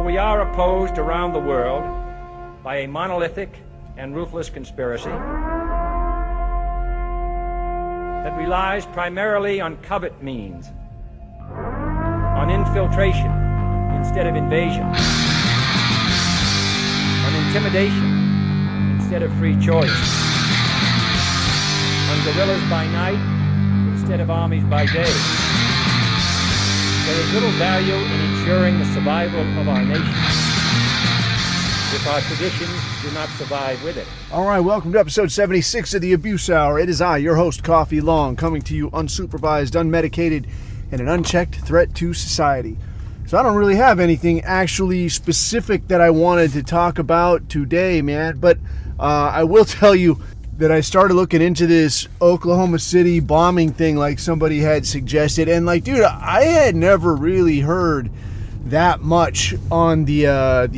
we are opposed around the world by a monolithic and ruthless conspiracy that relies primarily on covert means, on infiltration instead of invasion, on intimidation instead of free choice, on guerrillas by night instead of armies by day. There is little value in ensuring the survival of our nation if our traditions do not survive with it. All right, welcome to episode 76 of the Abuse Hour. It is I, your host, Coffee Long, coming to you unsupervised, unmedicated, and an unchecked threat to society. So I don't really have anything actually specific that I wanted to talk about today, man, but I will tell you that I started looking into this Oklahoma City bombing thing like somebody had suggested, and like, dude, I had never really heard that much on the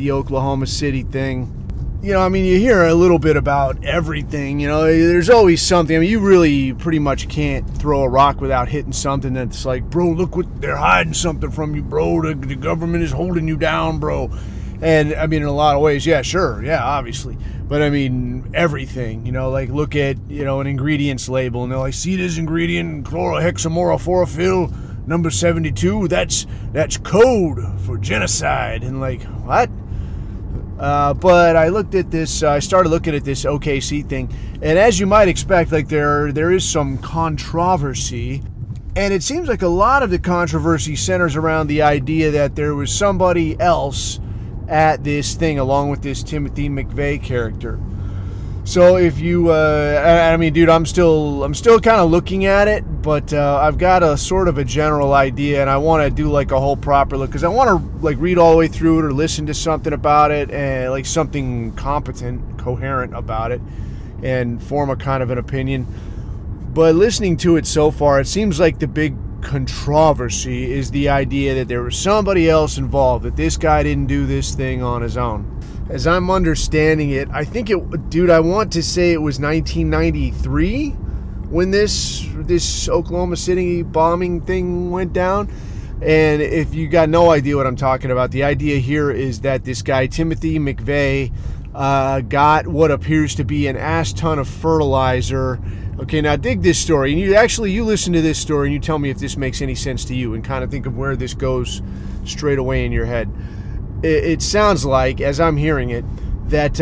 Oklahoma City thing. You know, I mean, you hear a little bit about everything, you know, there's always something. I mean, you really pretty much can't throw a rock without hitting something that's like, bro, look what, they're hiding something from you, bro, the government is holding you down, bro. And I mean, in a lot of ways, yeah, sure, yeah, obviously. But I mean, everything, you know, like look at, you know, an ingredients label and they're like, see this ingredient, chlorhexamoraphorophyll, number 72, that's code for genocide. And like, what? But I looked at this, I started looking at this OKC thing. And as you might expect, like there is some controversy. And it seems like a lot of the controversy centers around the idea that there was somebody else at this thing along with this Timothy McVeigh character. So if you I mean, dude, I'm still kind of looking at it, but I've got a sort of a general idea, and I want to do like a whole proper look because I want to like read all the way through it or listen to something about it and like something competent, coherent about it, and form a kind of an opinion. But listening to it so far, it seems like the big controversy is the idea that there was somebody else involved, that this guy didn't do this thing on his own. As I'm understanding it, I think it, dude, I want to say it was 1993 when this Oklahoma City bombing thing went down. And if you got no idea what I'm talking about, the idea here is that this guy, Timothy McVeigh, got what appears to be an ass ton of fertilizer. Okay, now dig this story, and you listen to this story and you tell me if this makes any sense to you and kind of think of where this goes straight away in your head. It sounds like, as I'm hearing it, that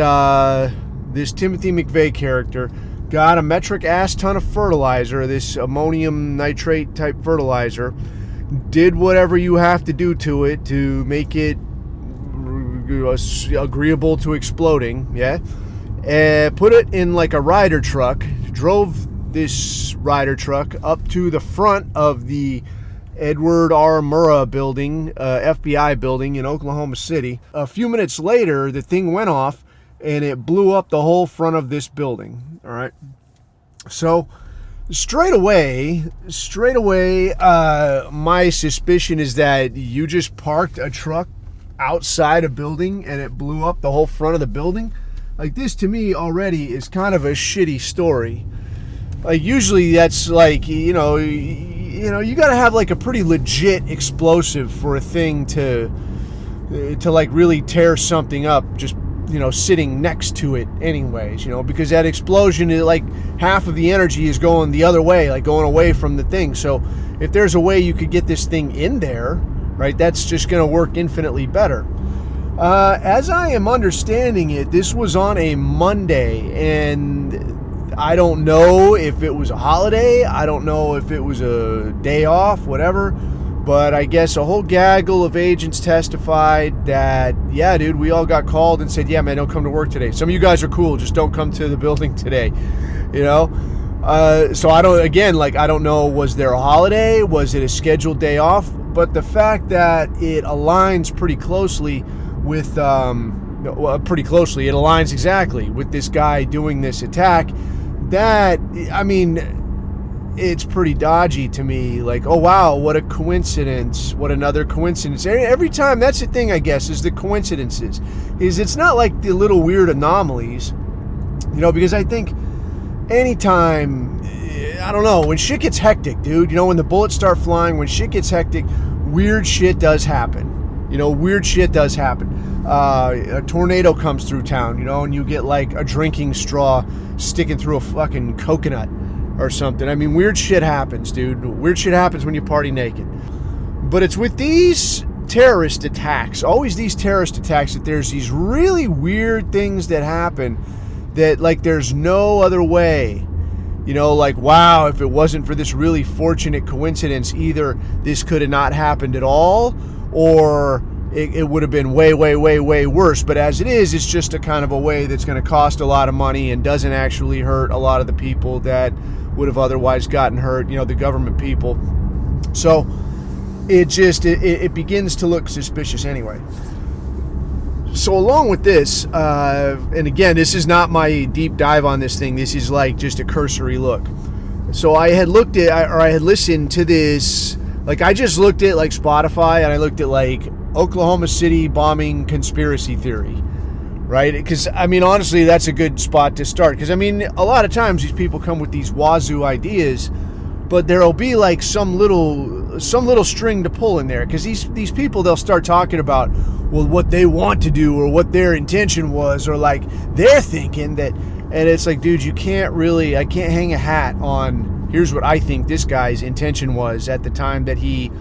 this Timothy McVeigh character got a metric ass ton of fertilizer, this ammonium nitrate type fertilizer, did whatever you have to do to it to make it agreeable to exploding, yeah, and put it in like a Ryder truck, drove this Ryder truck up to the front of the Edward R. Murrah building, FBI building in Oklahoma City. A few minutes later, the thing went off and it blew up the whole front of this building. All right. So straight away, my suspicion is that you just parked a truck outside a building and it blew up the whole front of the building. Like, this to me already is kind of a shitty story. Like, usually that's like, you know, you got to have like a pretty legit explosive for a thing to like really tear something up just, you know, sitting next to it anyways, you know, because that explosion is like half of the energy is going the other way, like going away from the thing. So if there's a way you could get this thing in there, right, that's just going to work infinitely better. As I am understanding it, this was on a Monday, and I don't know if it was a holiday, I don't know if it was a day off, whatever, but I guess a whole gaggle of agents testified that, yeah, dude, we all got called and said, yeah, man, don't come to work today. Some of you guys are cool, just don't come to the building today, you know? So I don't know, was there a holiday? Was it a scheduled day off? But the fact that it aligns pretty closely with, it aligns exactly with this guy doing this attack, that, I mean, it's pretty dodgy to me. Like, oh wow, what a coincidence, what another coincidence. Every time, that's the thing, I guess, is the coincidences. Is it's not like the little weird anomalies, you know, because I think anytime, I don't know, when shit gets hectic, dude, you know, when the bullets start flying, when shit gets hectic, weird shit does happen. Weird shit does happen. A tornado comes through town, and you get like a drinking straw sticking through a fucking coconut or something. I mean, weird shit happens, dude. Weird shit happens when you party naked. But it's with these terrorist attacks, always these terrorist attacks, that there's these really weird things that happen that, like, there's no other way. Like, wow, if it wasn't for this really fortunate coincidence, either this could have not happened at all, or it would have been way, way, way, way worse. But as it is, it's just a kind of a way that's going to cost a lot of money and doesn't actually hurt a lot of the people that would have otherwise gotten hurt, the government people. So it begins to look suspicious anyway. So along with this, and again, this is not my deep dive on this thing. This is like just a cursory look. So I had listened to this. Like, I just looked at like Spotify, and I looked at like Oklahoma City bombing conspiracy theory, right? Because I mean, honestly, that's a good spot to start. Because I mean, a lot of times these people come with these wazoo ideas, but there'll be like some little string to pull in there. Because these people, they'll start talking about, well, what they want to do or what their intention was, or like they're thinking that, and it's like, dude, I can't hang a hat on, here's what I think this guy's intention was at the time that he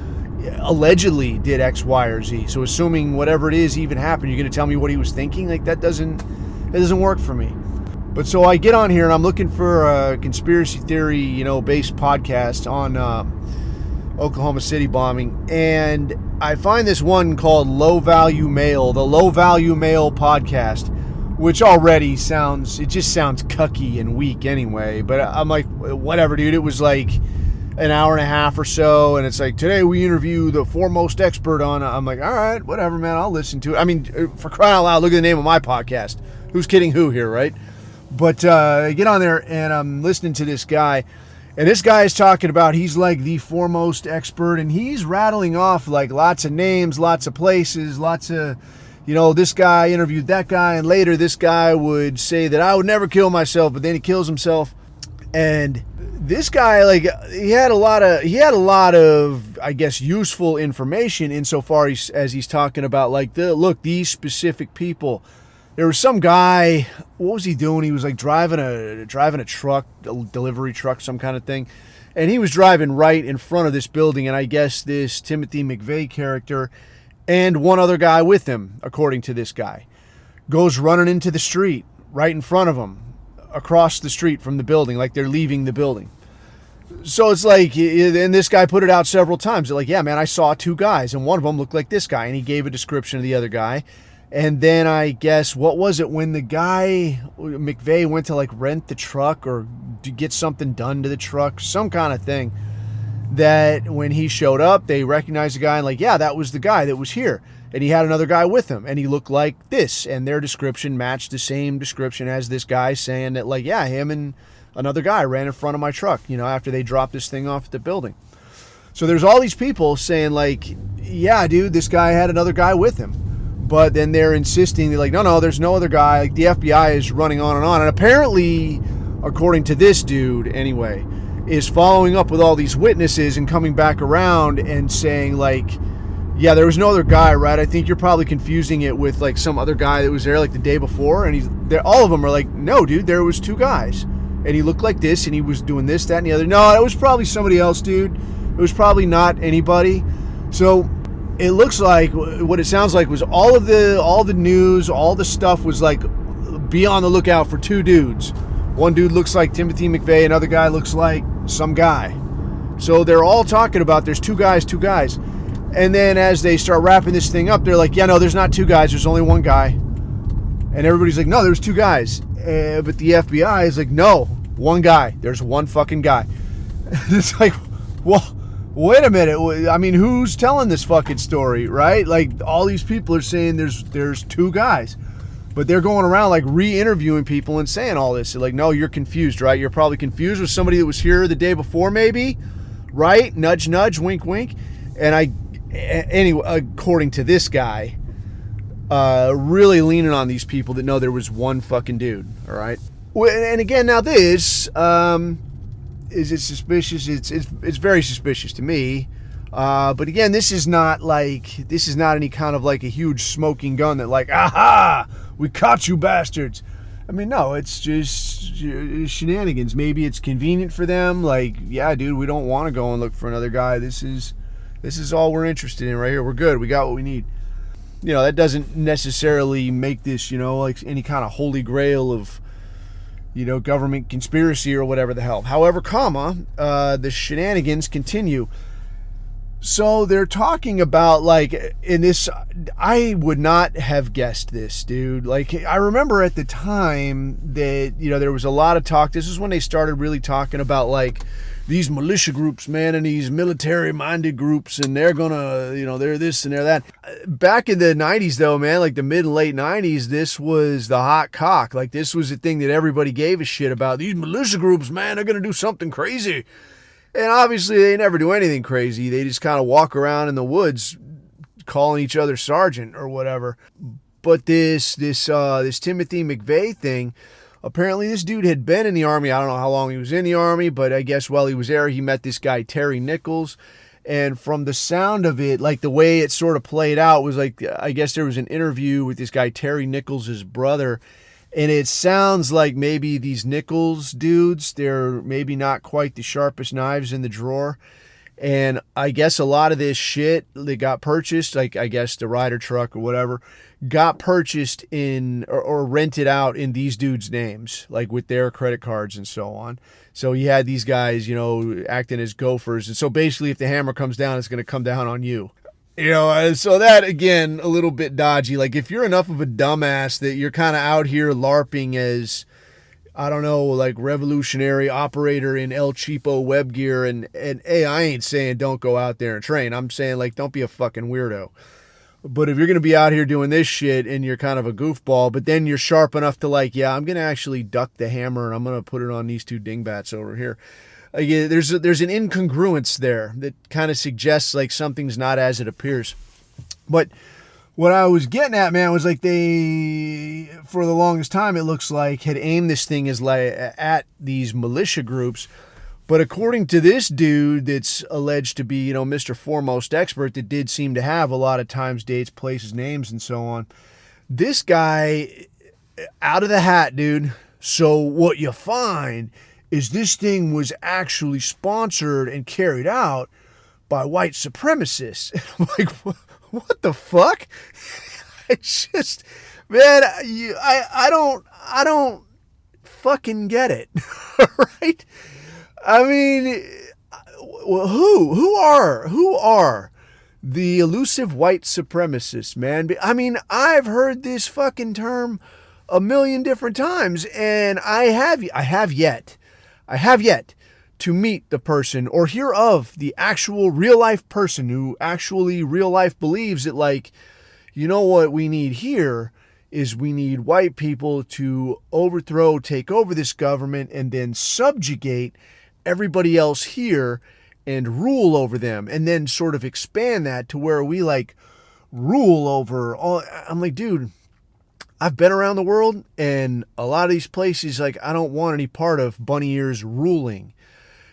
allegedly did X, Y, or Z. So assuming whatever it is even happened, you're going to tell me what he was thinking? Like, that doesn't work for me. But so I get on here and I'm looking for a conspiracy theory, based podcast on Oklahoma City bombing, and I find this one called Low Value Mail, the Low Value Mail podcast, which already sounds cucky and weak anyway. But I'm like, whatever, dude. It was like an hour and a half or so, and it's like, today we interview the foremost expert on. I'm like, all right, whatever, man. I'll listen to it. I mean, for crying out loud, look at the name of my podcast. Who's kidding who here, right? But I get on there and I'm listening to this guy. And this guy is talking about, he's like the foremost expert, and he's rattling off like lots of names, lots of places, lots of, this guy interviewed that guy, and later this guy would say that I would never kill myself, but then he kills himself. And this guy, like, he had a lot of, I guess, useful information insofar as he's talking about, like, these specific people. There was some guy, what was he doing? He was like driving a truck, a delivery truck, some kind of thing. And he was driving right in front of this building. And I guess this Timothy McVeigh character and one other guy with him, according to this guy, goes running into the street right in front of him, across the street from the building, like they're leaving the building. So it's like, and this guy put it out several times. They're like, yeah, man, I saw two guys, and one of them looked like this guy. And he gave a description of the other guy. And then I guess, what was it, when the guy, McVeigh, went to like rent the truck or to get something done to the truck, some kind of thing, that when he showed up, they recognized the guy and like, yeah, that was the guy that was here. And he had another guy with him and he looked like this. And their description matched the same description as this guy, saying that like, yeah, him and another guy ran in front of my truck, after they dropped this thing off at the building. So there's all these people saying like, yeah, dude, this guy had another guy with him. But then they're insisting, they're like, no, there's no other guy. Like, the FBI is running on and on. And apparently, according to this dude anyway, is following up with all these witnesses and coming back around and saying like, yeah, there was no other guy, right? I think you're probably confusing it with like some other guy that was there like the day before. And all of them are like, no, dude, there was two guys. And he looked like this and he was doing this, that, and the other. No, it was probably somebody else, dude. It was probably not anybody. So it looks like, what it sounds like was all the news, all the stuff was like, be on the lookout for two dudes. One dude looks like Timothy McVeigh, another guy looks like some guy. So they're all talking about there's two guys. And then as they start wrapping this thing up, they're like, yeah, no, there's not two guys, there's only one guy. And everybody's like, no, there's two guys. But the FBI is like, no, one guy. There's one fucking guy. It's like, well, wait a minute. I mean, who's telling this fucking story, right? Like, all these people are saying there's two guys. But they're going around, like, re-interviewing people and saying all this. They're like, no, you're confused, right? You're probably confused with somebody that was here the day before, maybe, right? Nudge, nudge, wink, wink. And anyway, according to this guy, really leaning on these people that know there was one fucking dude, all right? And again, now this, is it suspicious? It's very suspicious to me. But again, this is not any kind of like a huge smoking gun that like, aha, we caught you bastards. I mean, no, it's just shenanigans. Maybe it's convenient for them. Like, yeah, dude, we don't want to go and look for another guy. This is all we're interested in right here. We're good. We got what we need. That doesn't necessarily make this, like any kind of holy grail of, government conspiracy or whatever the hell. However, the shenanigans continue. So they're talking about, like, in this, I would not have guessed this, dude. Like, I remember at the time that, there was a lot of talk. This is when they started really talking about, like, these militia groups, man, and these military-minded groups, and they're gonna, they're this and they're that. Back in the 90s, though, man, like the mid and late 90s, this was the hot cock. Like, this was the thing that everybody gave a shit about. These militia groups, man, they're gonna do something crazy. And obviously, they never do anything crazy. They just kind of walk around in the woods calling each other sergeant or whatever. But this Timothy McVeigh thing, apparently this dude had been in the Army. I don't know how long he was in the Army, but I guess while he was there, he met this guy, Terry Nichols. And from the sound of it, like the way it sort of played out was like, I guess there was an interview with this guy, Terry Nichols' brother. And it sounds like maybe these Nichols dudes, they're maybe not quite the sharpest knives in the drawer. And I guess a lot of this shit that got purchased, like I guess the Ryder truck or whatever, got purchased in or rented out in these dudes' names, like with their credit cards and so on. So you had these guys, acting as gophers. And so basically if the hammer comes down, it's going to come down on you. So that, again, a little bit dodgy. Like, if you're enough of a dumbass that you're kind of out here LARPing as, I don't know, like revolutionary operator in El Cheapo web gear, and hey, I ain't saying don't go out there and train. I'm saying, like, don't be a fucking weirdo. But if you're going to be out here doing this shit and you're kind of a goofball, but then you're sharp enough to, like, yeah, I'm going to actually duck the hammer and I'm going to put it on these two dingbats over here. There's an incongruence there that kind of suggests like something's not as it appears. But what I was getting at, man, was like they, for the longest time, it looks like had aimed this thing as like at these militia groups. But according to this dude that's alleged to be, Mr. Foremost Expert, that did seem to have a lot of times, dates, places, names, and so on. This guy, out of the hat, dude. So what you find is this thing was actually sponsored and carried out by white supremacists. I'm like, what the fuck? It's just, man, I don't fucking get it, right? I mean, who are the elusive white supremacists, man? I mean, I've heard this fucking term a million different times, and I have yet to meet the person or hear of the actual real life person who actually real life believes that, like, what we need here is we need white people to take over this government and then subjugate everybody else here and rule over them, and then sort of expand that to where we like rule over all. I'm like, dude, I've been around the world, and a lot of these places, like, I don't want any part of bunny ears ruling.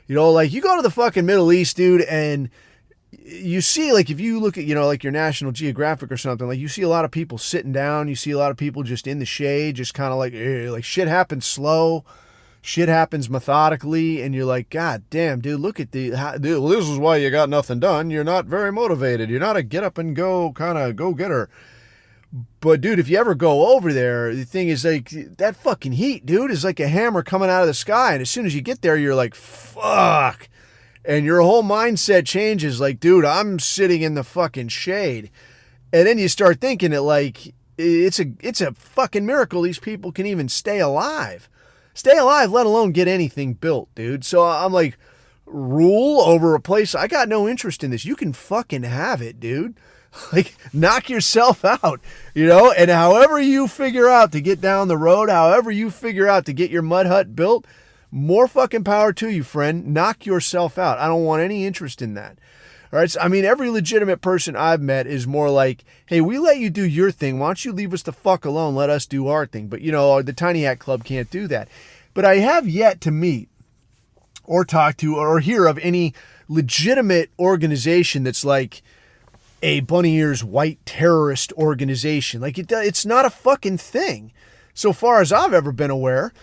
Like, you go to the fucking Middle East, dude, and you see, like, if you look at, like your National Geographic or something, like, you see a lot of people sitting down, you see a lot of people just in the shade, just kind of like shit happens slow, shit happens methodically, and you're like, God damn, dude, look at dude, well, this is why you got nothing done. You're not very motivated. You're not a get up and go kind of go-getter. But, dude, if you ever go over there, the thing is, like, that fucking heat, dude, is like a hammer coming out of the sky. And as soon as you get there, you're like, fuck. And your whole mindset changes. Like, dude, I'm sitting in the fucking shade. And then you start thinking that, like, it's a fucking miracle these people can even stay alive. Stay alive, let alone get anything built, dude. So I'm like, rule over a place. I got no interest in this. You can fucking have it, dude. Like, knock yourself out, and however you figure out to get down the road, however you figure out to get your mud hut built, more fucking power to you, friend. Knock yourself out. I don't want any interest in that. All right. So, I mean, every legitimate person I've met is more like, hey, we let you do your thing. Why don't you leave us the fuck alone? Let us do our thing. But, the Tiny Hat Club can't do that. But I have yet to meet or talk to or hear of any legitimate organization that's like a bunny ears white terrorist organization. Like it's not a fucking thing so far as I've ever been aware.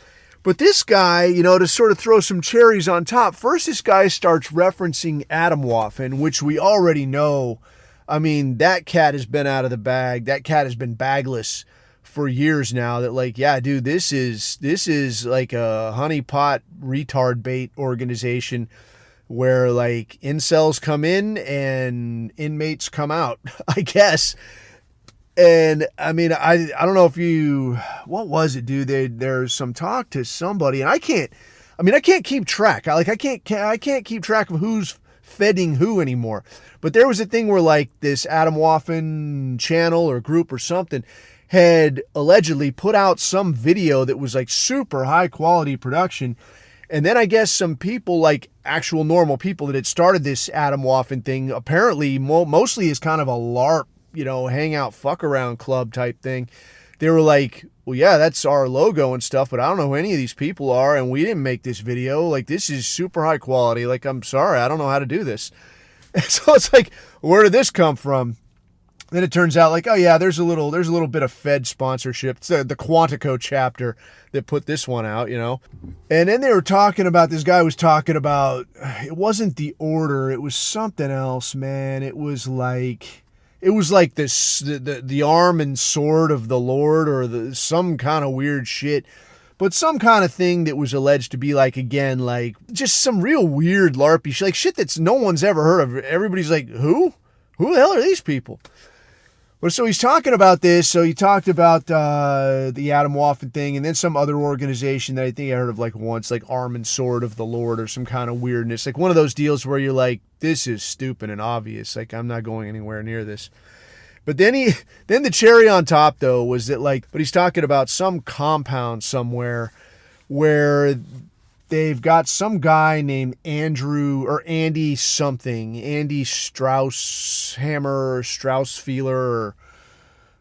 But this guy, you know, to sort of throw some cherries on top, first this guy starts referencing Atomwaffen, which we already know. I mean, that cat has been out of the bag. That cat has been bagless for years now. That like, yeah, dude, this is like a honeypot retard bait organization where like incels come in and inmates come out, I guess. And I mean, I don't know if what was it, dude? There's some talk to somebody, and I can't keep track. I can't keep track of who's feeding who anymore. But there was a thing where like this Atomwaffen channel or group or something had allegedly put out some video that was like super high quality production. And then I guess some people, like actual normal people that had started this Atomwaffen thing, apparently mostly is kind of a LARP, you know, hangout, fuck around club type thing. They were like, well, yeah, that's our logo and stuff, but I don't know who any of these people are, and we didn't make this video. Like, this is super high quality. Like, I'm sorry, I don't know how to do this. And so it's like, where did this come from? Then it turns out like, oh yeah, there's a little bit of Fed sponsorship. It's the Quantico chapter that put this one out, you know. And then they were talking about, this guy was talking about, it wasn't the order, it was something else, man. It was like this the arm and sword of the Lord, or some kind of weird shit. But some kind of thing that was alleged to be like, again, like just some real weird LARPy shit, like shit that's no one's ever heard of. Everybody's like, who the hell are these people? Well, so he's talking about this. So he talked about the Atomwaffen thing, and then some other organization that I think I heard of like once, like Arm and Sword of the Lord, or some kind of weirdness. Like one of those deals where you're like, this is stupid and obvious. Like, I'm not going anywhere near this. But then the cherry on top though was that like, but he's talking about some compound somewhere where they've got some guy named Andrew or Andy something, Andy Strausshammer or Straussfehler or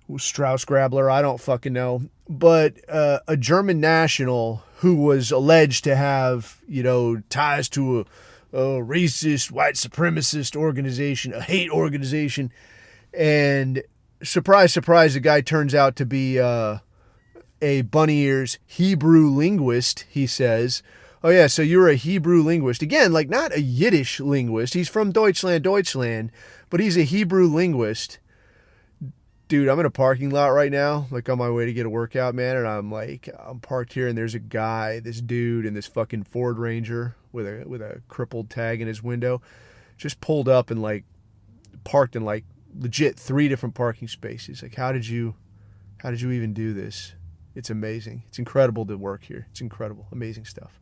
Straussgrabler, I don't fucking know. But a German national who was alleged to have, you know, ties to a racist, white supremacist organization, a hate organization. And surprise, surprise, the guy turns out to be a bunny ears Hebrew linguist, he says. Oh yeah, so you're a Hebrew linguist. Again, like not a Yiddish linguist. He's from Deutschland, but he's a Hebrew linguist. Dude, I'm in a parking lot right now, like on my way to get a workout, man, and I'm parked here, and there's a guy, this dude in this fucking Ford Ranger with a crippled tag in his window, just pulled up and like parked in like legit 3 different parking spaces. Like, how did you even do this? It's amazing. It's incredible to work here. It's incredible. Amazing stuff.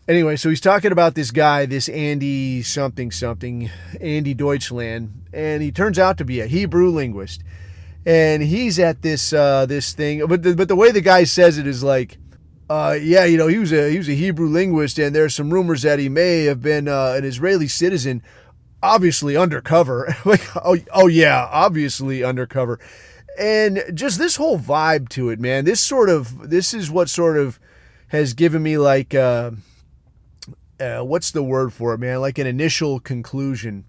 Anyway, so he's talking about this guy, this Andy something, Andy Deutschland, and he turns out to be a Hebrew linguist. And he's at this thing, but the way the guy says it is like, yeah, you know, he was a Hebrew linguist, and there's some rumors that he may have been an Israeli citizen, obviously undercover. Like, oh yeah, obviously undercover. And just this whole vibe to it, man. This is what sort of has given me like, what's the word for it, man? Like an initial conclusion.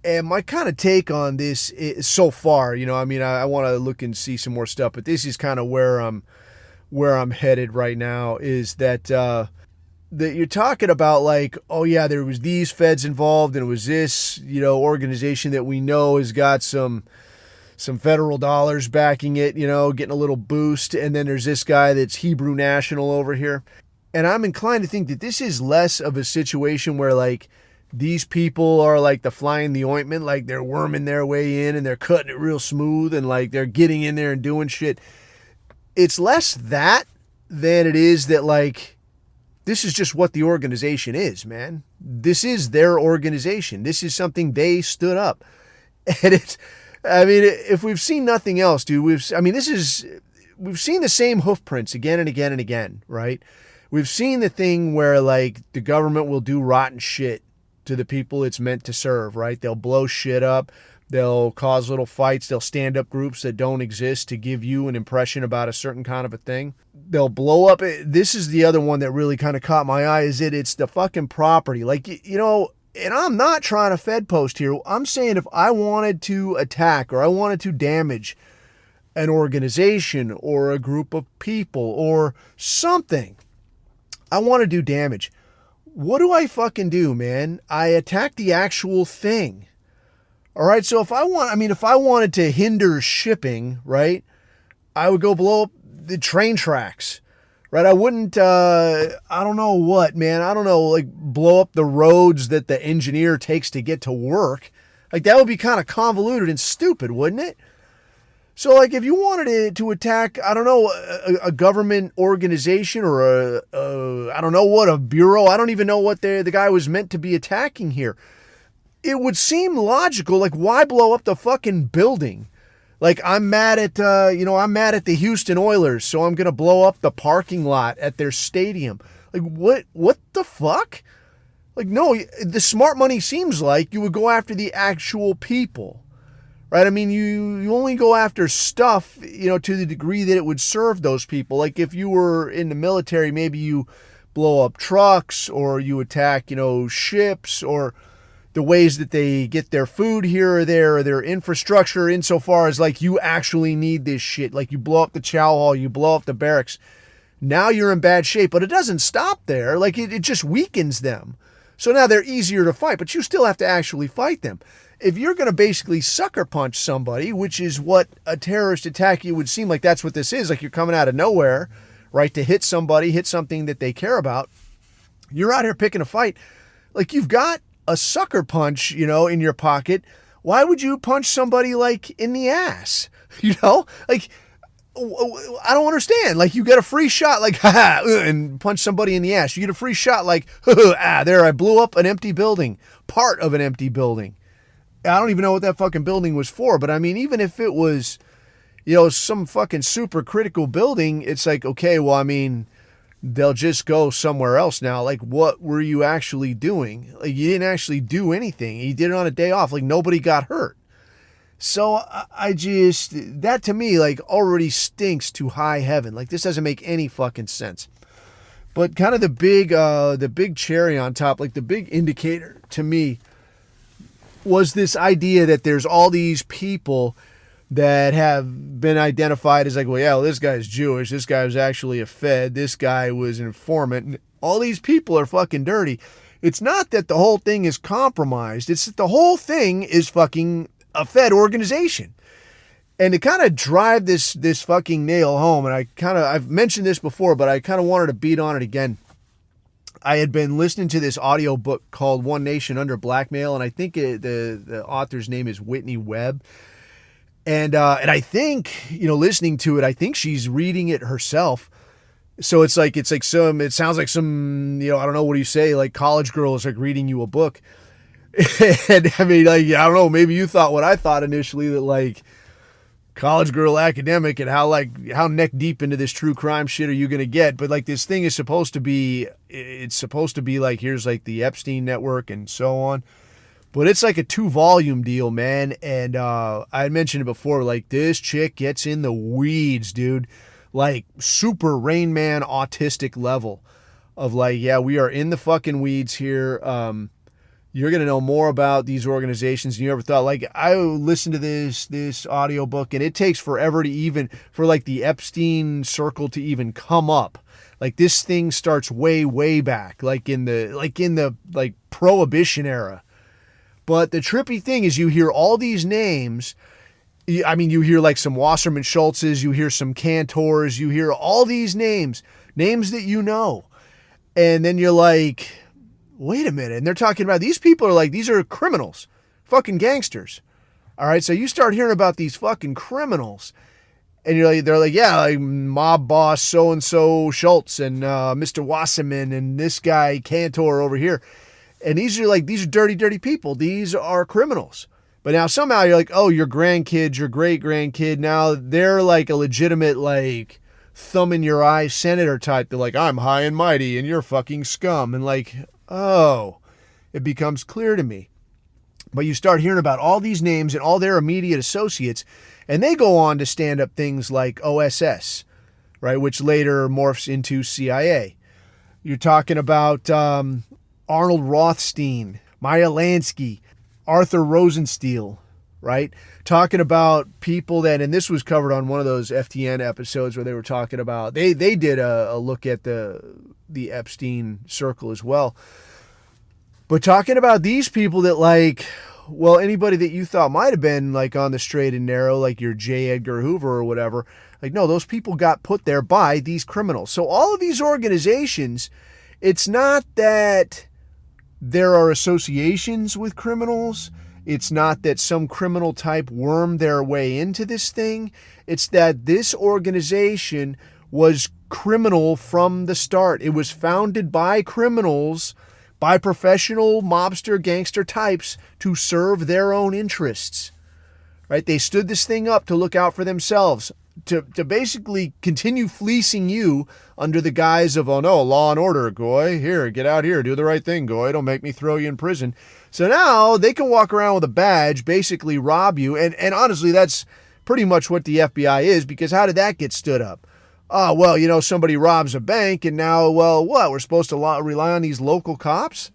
And my kind of take on this is, so far, you know, I mean, I want to look and see some more stuff, but this is kind of where I'm headed right now, is that that you're talking about like, oh yeah, there was these feds involved, and it was this, you know, organization that we know has got some federal dollars backing it, you know, getting a little boost, and then there's this guy that's Hebrew national over here. And I'm inclined to think that this is less of a situation where like these people are like the fly in the ointment, like they're worming their way in and they're cutting it real smooth and like they're getting in there and doing shit. It's less that than it is that like, this is just what the organization is, man. This is their organization. This is something they stood up. And it's, I mean, if we've seen nothing else, dude, we've seen the same hoof prints again and again and again, right? We've seen the thing where like the government will do rotten shit to the people it's meant to serve, right? They'll blow shit up. They'll cause little fights. They'll stand up groups that don't exist to give you an impression about a certain kind of a thing. They'll blow up. This is the other one that really kind of caught my eye, is that it's the fucking property. Like, you know, and I'm not trying to Fed post here. I'm saying if I wanted to attack or I wanted to damage an organization or a group of people or something, I want to do damage. What do I fucking do, man? I attack the actual thing. All right, so if I wanted to hinder shipping, right, I would go blow up the train tracks, right? I wouldn't, I don't know what, man. I don't know, like blow up the roads that the engineer takes to get to work. Like that would be kind of convoluted and stupid, wouldn't it? So like if you wanted to attack, I don't know, a government organization or I don't know what, a bureau. I don't even know what the guy was meant to be attacking here. It would seem logical, like why blow up the fucking building? Like I'm mad at, I'm mad at the Houston Oilers, so I'm going to blow up the parking lot at their stadium. Like what the fuck? Like no, the smart money seems like you would go after the actual people, right? I mean, you only go after stuff, to the degree that it would serve those people. Like if you were in the military, maybe you blow up trucks or you attack, ships or the ways that they get their food here or there, or their infrastructure, insofar as like you actually need this shit. Like you blow up the chow hall, you blow up the barracks. Now you're in bad shape, but it doesn't stop there. Like it just weakens them. So now they're easier to fight, but you still have to actually fight them. If you're going to basically sucker punch somebody, which is what a terrorist attack, you would seem like that's what this is. Like you're coming out of nowhere, right, to hit somebody, hit something that they care about. You're out here picking a fight. Like you've got a sucker punch, in your pocket. Why would you punch somebody like in the ass? Like I don't understand. Like you get a free shot, like and punch somebody in the ass. You get a free shot, like there I blew up an empty building, part of an empty building. I don't even know what that fucking building was for, but I mean, even if it was, some fucking super critical building, it's like, okay, well, I mean, they'll just go somewhere else now. Like, what were you actually doing? Like, you didn't actually do anything. You did it on a day off. Like, nobody got hurt. So that to me, like, already stinks to high heaven. Like, this doesn't make any fucking sense. But kind of the big cherry on top, like the big indicator to me was this idea that there's all these people that have been identified as like, well, yeah, well, this guy's Jewish. This guy was actually a Fed. This guy was an informant. And all these people are fucking dirty. It's not that the whole thing is compromised. It's that the whole thing is fucking a Fed organization. And to kind of drive this fucking nail home, and I've mentioned this before, but I kind of wanted to beat on it again. I had been listening to this audio book called One Nation Under Blackmail, and I think the author's name is Whitney Webb. And I think, listening to it, I think she's reading it herself. So it sounds like some, I don't know, what do you say? Like college girl is like reading you a book. And I mean, like, I don't know, maybe you thought what I thought initially, that like college girl academic and how neck deep into this true crime shit are you going to get? But like this thing is supposed to be like, here's like the Epstein network and so on. But it's like a 2-volume deal, man. And I had mentioned it before, like this chick gets in the weeds, dude. Like super Rain Man autistic level of like, yeah, we are in the fucking weeds here. You're going to know more about these organizations than you ever thought. Like I listened to this audiobook and it takes forever for like the Epstein circle to even come up. Like this thing starts way, way back, like in the Prohibition era. But the trippy thing is you hear all these names. I mean, you hear like some Wasserman Schultzes, you hear some Cantors, you hear all these names that you know. And then you're like, wait a minute. And they're talking about, these people are like, these are criminals, fucking gangsters. All right. So you start hearing about these fucking criminals and they're like, yeah, like mob boss so-and-so Schultz and Mr. Wasserman and this guy Cantor over here. And these are dirty, dirty people. These are criminals. But now somehow you're like, oh, your grandkids, your great-grandkid, now they're like a legitimate, like, thumb in your eye senator type. They're like, I'm high and mighty and you're fucking scum. And like, oh, it becomes clear to me. But you start hearing about all these names and all their immediate associates, and they go on to stand up things like OSS, right, which later morphs into CIA. You're talking about Arnold Rothstein, Meyer Lansky, Arthur Rosenstiel, right? Talking about people that, and this was covered on one of those FTN episodes where they were talking about, they did a look at the Epstein circle as well. But talking about these people that, like, well, anybody that you thought might have been like on the straight and narrow, like your J. Edgar Hoover or whatever, like, no, those people got put there by these criminals. So all of these organizations, it's not that there are associations with criminals. It's not that some criminal type wormed their way into this thing. It's that this organization was criminal from the start. It was founded by criminals, by professional mobster gangster types to serve their own interests, right? They stood this thing up to look out for themselves, to basically continue fleecing you under the guise of, oh no, law and order, Goy, here, get out here, do the right thing, Goy, don't make me throw you in prison. So now they can walk around with a badge, basically rob you, and honestly, that's pretty much what the FBI is, because how did that get stood up? Oh, well, you know, somebody robs a bank, and now, well, what, we're supposed to rely on these local cops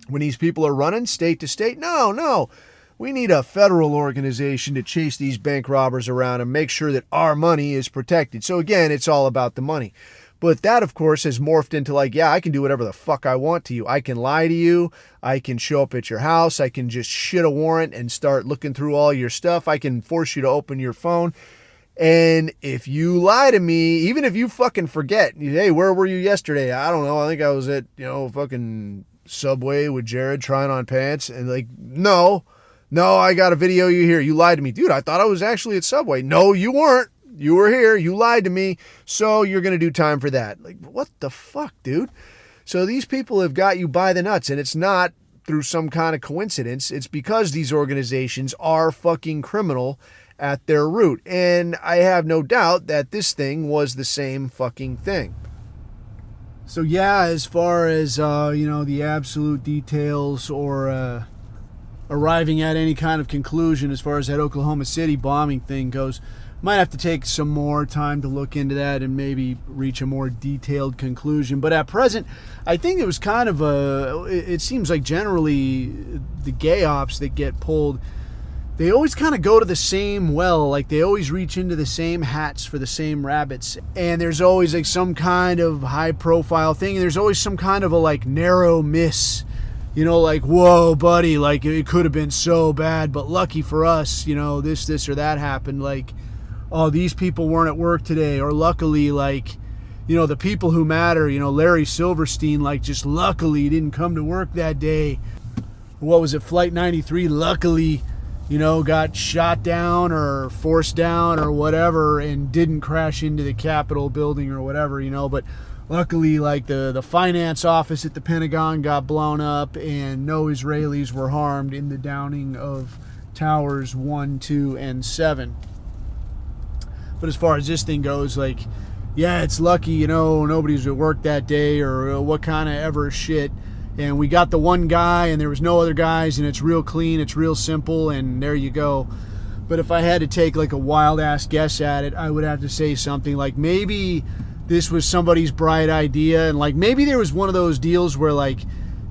when these people are running state to state? No. We need a federal organization to chase these bank robbers around and make sure that our money is protected. So again, it's all about the money. But that, of course, has morphed into like, yeah, I can do whatever the fuck I want to you. I can lie to you. I can show up at your house. I can just shit a warrant and start looking through all your stuff. I can force you to open your phone. And if you lie to me, even if you fucking forget, hey, where were you yesterday? I don't know. I think I was at, fucking Subway with Jared trying on pants. And like, no, I got a video you here. You lied to me. Dude, I thought I was actually at Subway. No, you weren't. You were here. You lied to me. So you're going to do time for that. Like, what the fuck, dude? So these people have got you by the nuts, and it's not through some kind of coincidence. It's because these organizations are fucking criminal at their root. And I have no doubt that this thing was the same fucking thing. So yeah, as far as, the absolute details or arriving at any kind of conclusion as far as that Oklahoma City bombing thing goes, might have to take some more time to look into that and maybe reach a more detailed conclusion. But at present, I think it was kind of it seems like generally the Ghey Ops that get pulled, they always kind of go to the same well. Like they always reach into the same hats for the same rabbits. And there's always like some kind of high profile thing. And there's always some kind of a like narrow miss. Like, whoa, buddy, like it could have been so bad, but lucky for us, this or that happened. Like, oh, these people weren't at work today. Or luckily, like, the people who matter, Larry Silverstein, like just luckily didn't come to work that day. What was it, Flight 93, luckily, got shot down or forced down or whatever and didn't crash into the Capitol building or whatever, but luckily, like the finance office at the Pentagon got blown up and no Israelis were harmed in the downing of towers 1, 2, and 7. But as far as this thing goes, like, yeah, it's lucky, nobody's at work that day or what kind of ever shit. And we got the one guy and there was no other guys and it's real clean, it's real simple, and there you go. But if I had to take like a wild ass guess at it, I would have to say something like maybe this was somebody's bright idea, and like maybe there was one of those deals where like,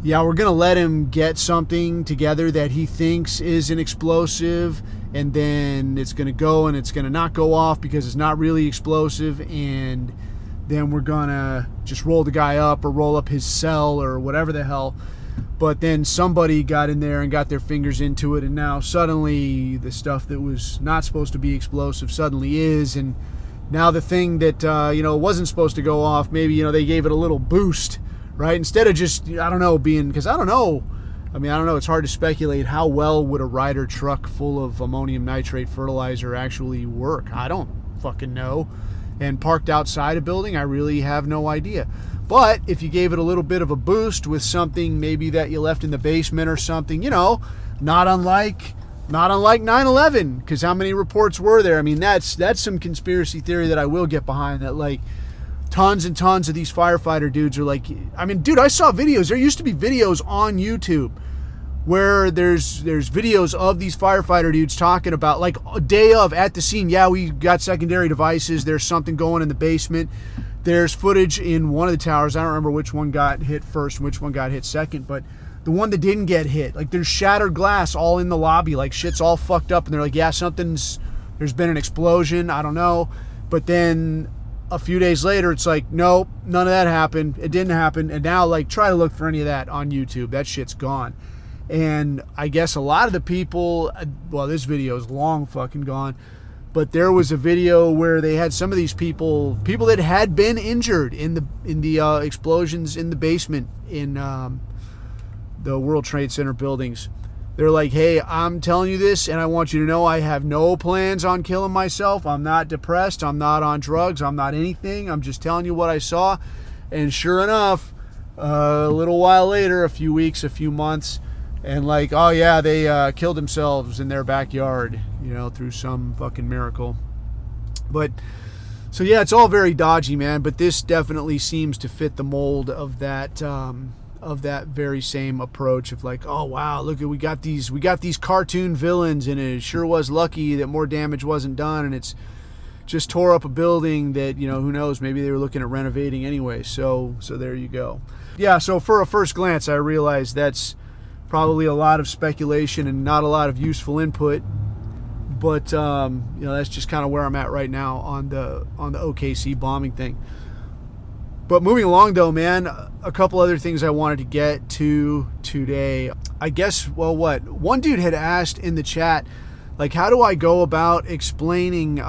yeah, we're gonna let him get something together that he thinks is an explosive, and then it's gonna go and it's gonna not go off because it's not really explosive, and then we're gonna just roll the guy up or roll up his cell or whatever the hell. But then somebody got in there and got their fingers into it, and now suddenly the stuff that was not supposed to be explosive suddenly is, and now the thing that, wasn't supposed to go off, maybe, they gave it a little boost, right? Instead of just, I don't know, it's hard to speculate how well would a Ryder truck full of ammonium nitrate fertilizer actually work. I don't fucking know. And parked outside a building, I really have no idea. But if you gave it a little bit of a boost with something maybe that you left in the basement or something, not unlike 9/11, because how many reports were there? I mean, that's some conspiracy theory that I will get behind, that like tons and tons of these firefighter dudes are like, I mean, dude, I saw videos. There used to be videos on YouTube where there's videos of these firefighter dudes talking about, like, a day of at the scene, yeah, we got secondary devices, there's something going in the basement. There's footage in one of the towers. I don't remember which one got hit first and which one got hit second, but the one that didn't get hit, like, there's shattered glass all in the lobby, like, shit's all fucked up, and they're like, yeah, there's been an explosion, I don't know. But then a few days later, it's like, nope, none of that happened. It didn't happen. And now, like, try to look for any of that on YouTube. That shit's gone. And I guess a lot of the people, well, this video is long fucking gone, but there was a video where they had some of these people that had been injured in the explosions in the basement in the World Trade Center buildings. They're like, hey, I'm telling you this, and I want you to know I have no plans on killing myself. I'm not depressed. I'm not on drugs. I'm not anything. I'm just telling you what I saw. And sure enough, a little while later, a few weeks, a few months, and like, oh yeah, they killed themselves in their backyard, through some fucking miracle. But, so yeah, it's all very dodgy, man, but this definitely seems to fit the mold of that very same approach of like, oh wow, look, we got these cartoon villains, and it sure was lucky that more damage wasn't done, and it's just tore up a building that, who knows, maybe they were looking at renovating anyway. So there you go. Yeah, so for a first glance, I realized that's probably a lot of speculation and not a lot of useful input, but that's just kind of where I'm at right now on the OKC bombing thing. But moving along though, man, a couple other things I wanted to get to today. I guess, well, one dude had asked in the chat, like, how do I go about explaining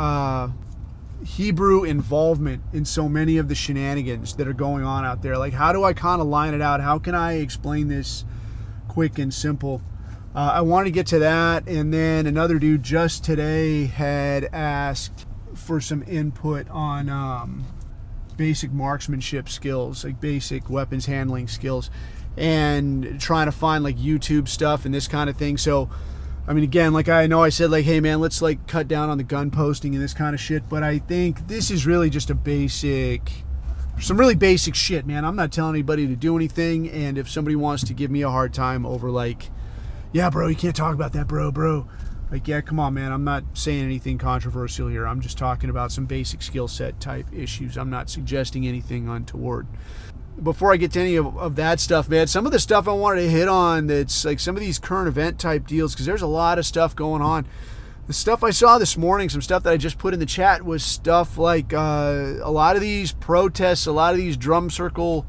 Hebrew involvement in so many of the shenanigans that are going on out there? Like, how do I kind of line it out? How can I explain this quick and simple? I wanted to get to that, and then another dude just today had asked for some input on basic marksmanship skills, like basic weapons handling skills, and trying to find like YouTube stuff and this kind of thing. So, I mean, again, like I know I said, like, hey man, let's like cut down on the gun posting and this kind of shit, but I think this is really just some really basic shit, man. I'm not telling anybody to do anything, and if somebody wants to give me a hard time over like, yeah bro, you can't talk about that, bro, like, yeah, come on, man. I'm not saying anything controversial here. I'm just talking about some basic skill set type issues. I'm not suggesting anything untoward. Before I get to any of that stuff, man, some of the stuff I wanted to hit on, that's like some of these current event type deals, because there's a lot of stuff going on. The stuff I saw this morning, some stuff that I just put in the chat, was stuff like a lot of these protests, a lot of these drum circle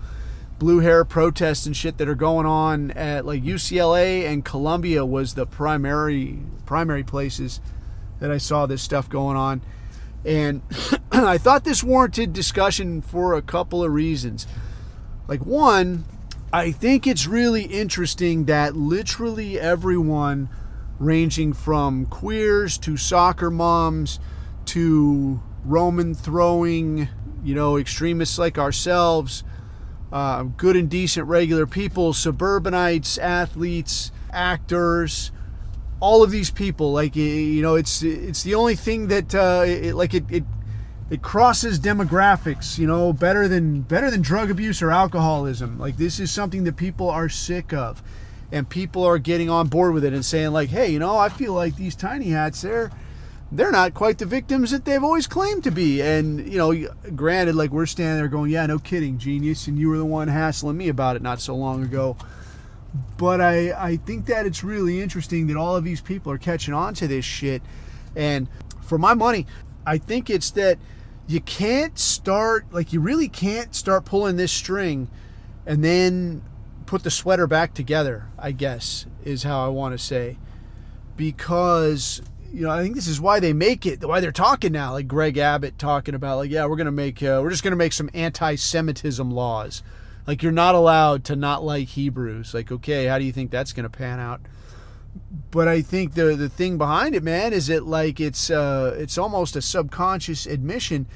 blue hair protests and shit that are going on at like UCLA and Columbia was the primary places that I saw this stuff going on. And I thought this warranted discussion for a couple of reasons. Like, one, I think it's really interesting that literally everyone, ranging from queers to soccer moms to Roman throwing, extremists like ourselves, good and decent regular people, suburbanites, athletes, actors, all of these people, like, it's the only thing that it crosses demographics, better than drug abuse or alcoholism. Like, this is something that people are sick of, and people are getting on board with it and saying like, hey, I feel like these tiny hats, they're not quite the victims that they've always claimed to be. And, granted, like, we're standing there going, yeah, no kidding, genius, and you were the one hassling me about it not so long ago. But I think that it's really interesting that all of these people are catching on to this shit. And for my money, I think it's that you really can't start pulling this string and then put the sweater back together, I guess, is how I want to say. Because, I think this is why they make it, why they're talking now, like Greg Abbott talking about, like, yeah, we're just going to make some anti-Semitism laws. Like, you're not allowed to not like Hebrews. Like, okay, how do you think that's going to pan out? But I think the thing behind it, man, is that, like, it's almost a subconscious admission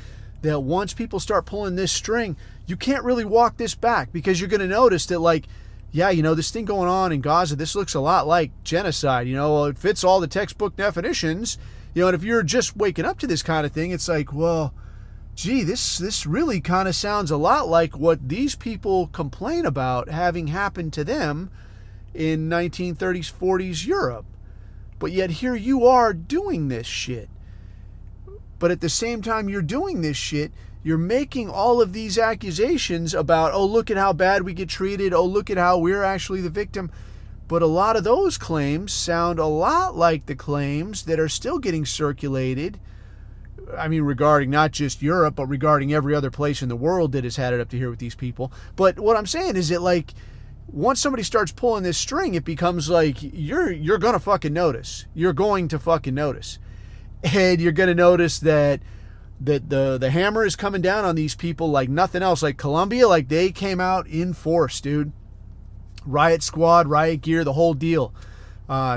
that once people start pulling this string, you can't really walk this back, because you're going to notice that, like, yeah, this thing going on in Gaza, this looks a lot like genocide. It fits all the textbook definitions. And if you're just waking up to this kind of thing, it's like, well, gee, this really kind of sounds a lot like what these people complain about having happened to them in 1930s, 40s Europe. But yet here you are doing this shit. But at the same time you're doing this shit, you're making all of these accusations about, oh, look at how bad we get treated. Oh, look at how we're actually the victim. But a lot of those claims sound a lot like the claims that are still getting circulated. I mean, regarding not just Europe, but regarding every other place in the world that has had it up to here with these people. But what I'm saying is that, like, once somebody starts pulling this string, it becomes like you're going to fucking notice. You're going to fucking notice. And you're going to notice that the hammer is coming down on these people like nothing else. Like Colombia, like they came out in force, dude. Riot squad, riot gear, the whole deal.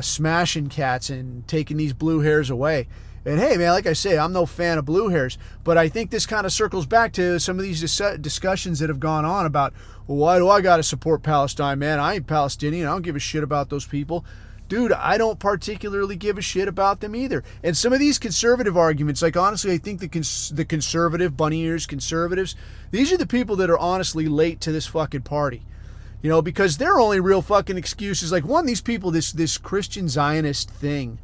Smashing cats and taking these blue hairs away. And hey, man, like I say, I'm no fan of blue hairs, but I think this kind of circles back to some of these discussions that have gone on about, well, why do I got to support Palestine, man? I ain't Palestinian. I don't give a shit about those people. Dude, I don't particularly give a shit about them either. And some of these conservative arguments, like honestly, I think the conservative, bunny ears conservatives, these are the people that are honestly late to this fucking party. You know, because their only real fucking excuse is like, one, these people, this Christian Zionist thing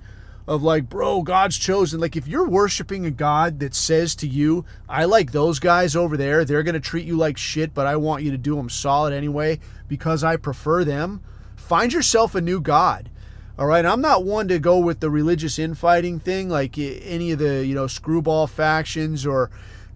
of like, bro, God's chosen. Like, if you're worshiping a God that says to you, I like those guys over there, they're going to treat you like shit, but I want you to do them solid anyway because I prefer them, find yourself a new God. All right, I'm not one to go with the religious infighting thing, like any of the, you know, screwball factions or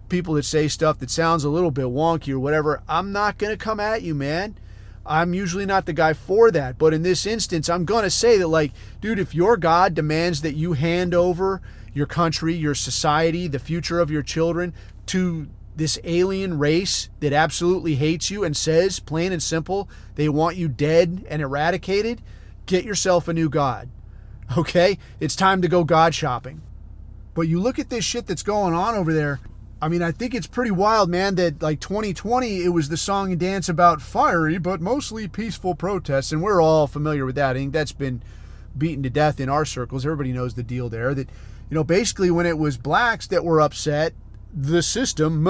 people that say stuff that sounds a little bit wonky or whatever. I'm not going to come at you, man. I'm usually not the guy for that. But in this instance, I'm going to say that, like, dude, if your God demands that you hand over your country, your society, the future of your children to this alien race that absolutely hates you and says, plain and simple, they want you dead and eradicated, get yourself a new God. Okay? It's time to go God shopping. But you look at this shit that's going on over there. I mean, I think it's pretty wild, man, that like 2020, it was the song and dance about fiery, but mostly peaceful protests. And we're all familiar with that. I think that's been beaten to death in our circles. Everybody knows the deal there. That, you know, basically when it was blacks that were upset, the system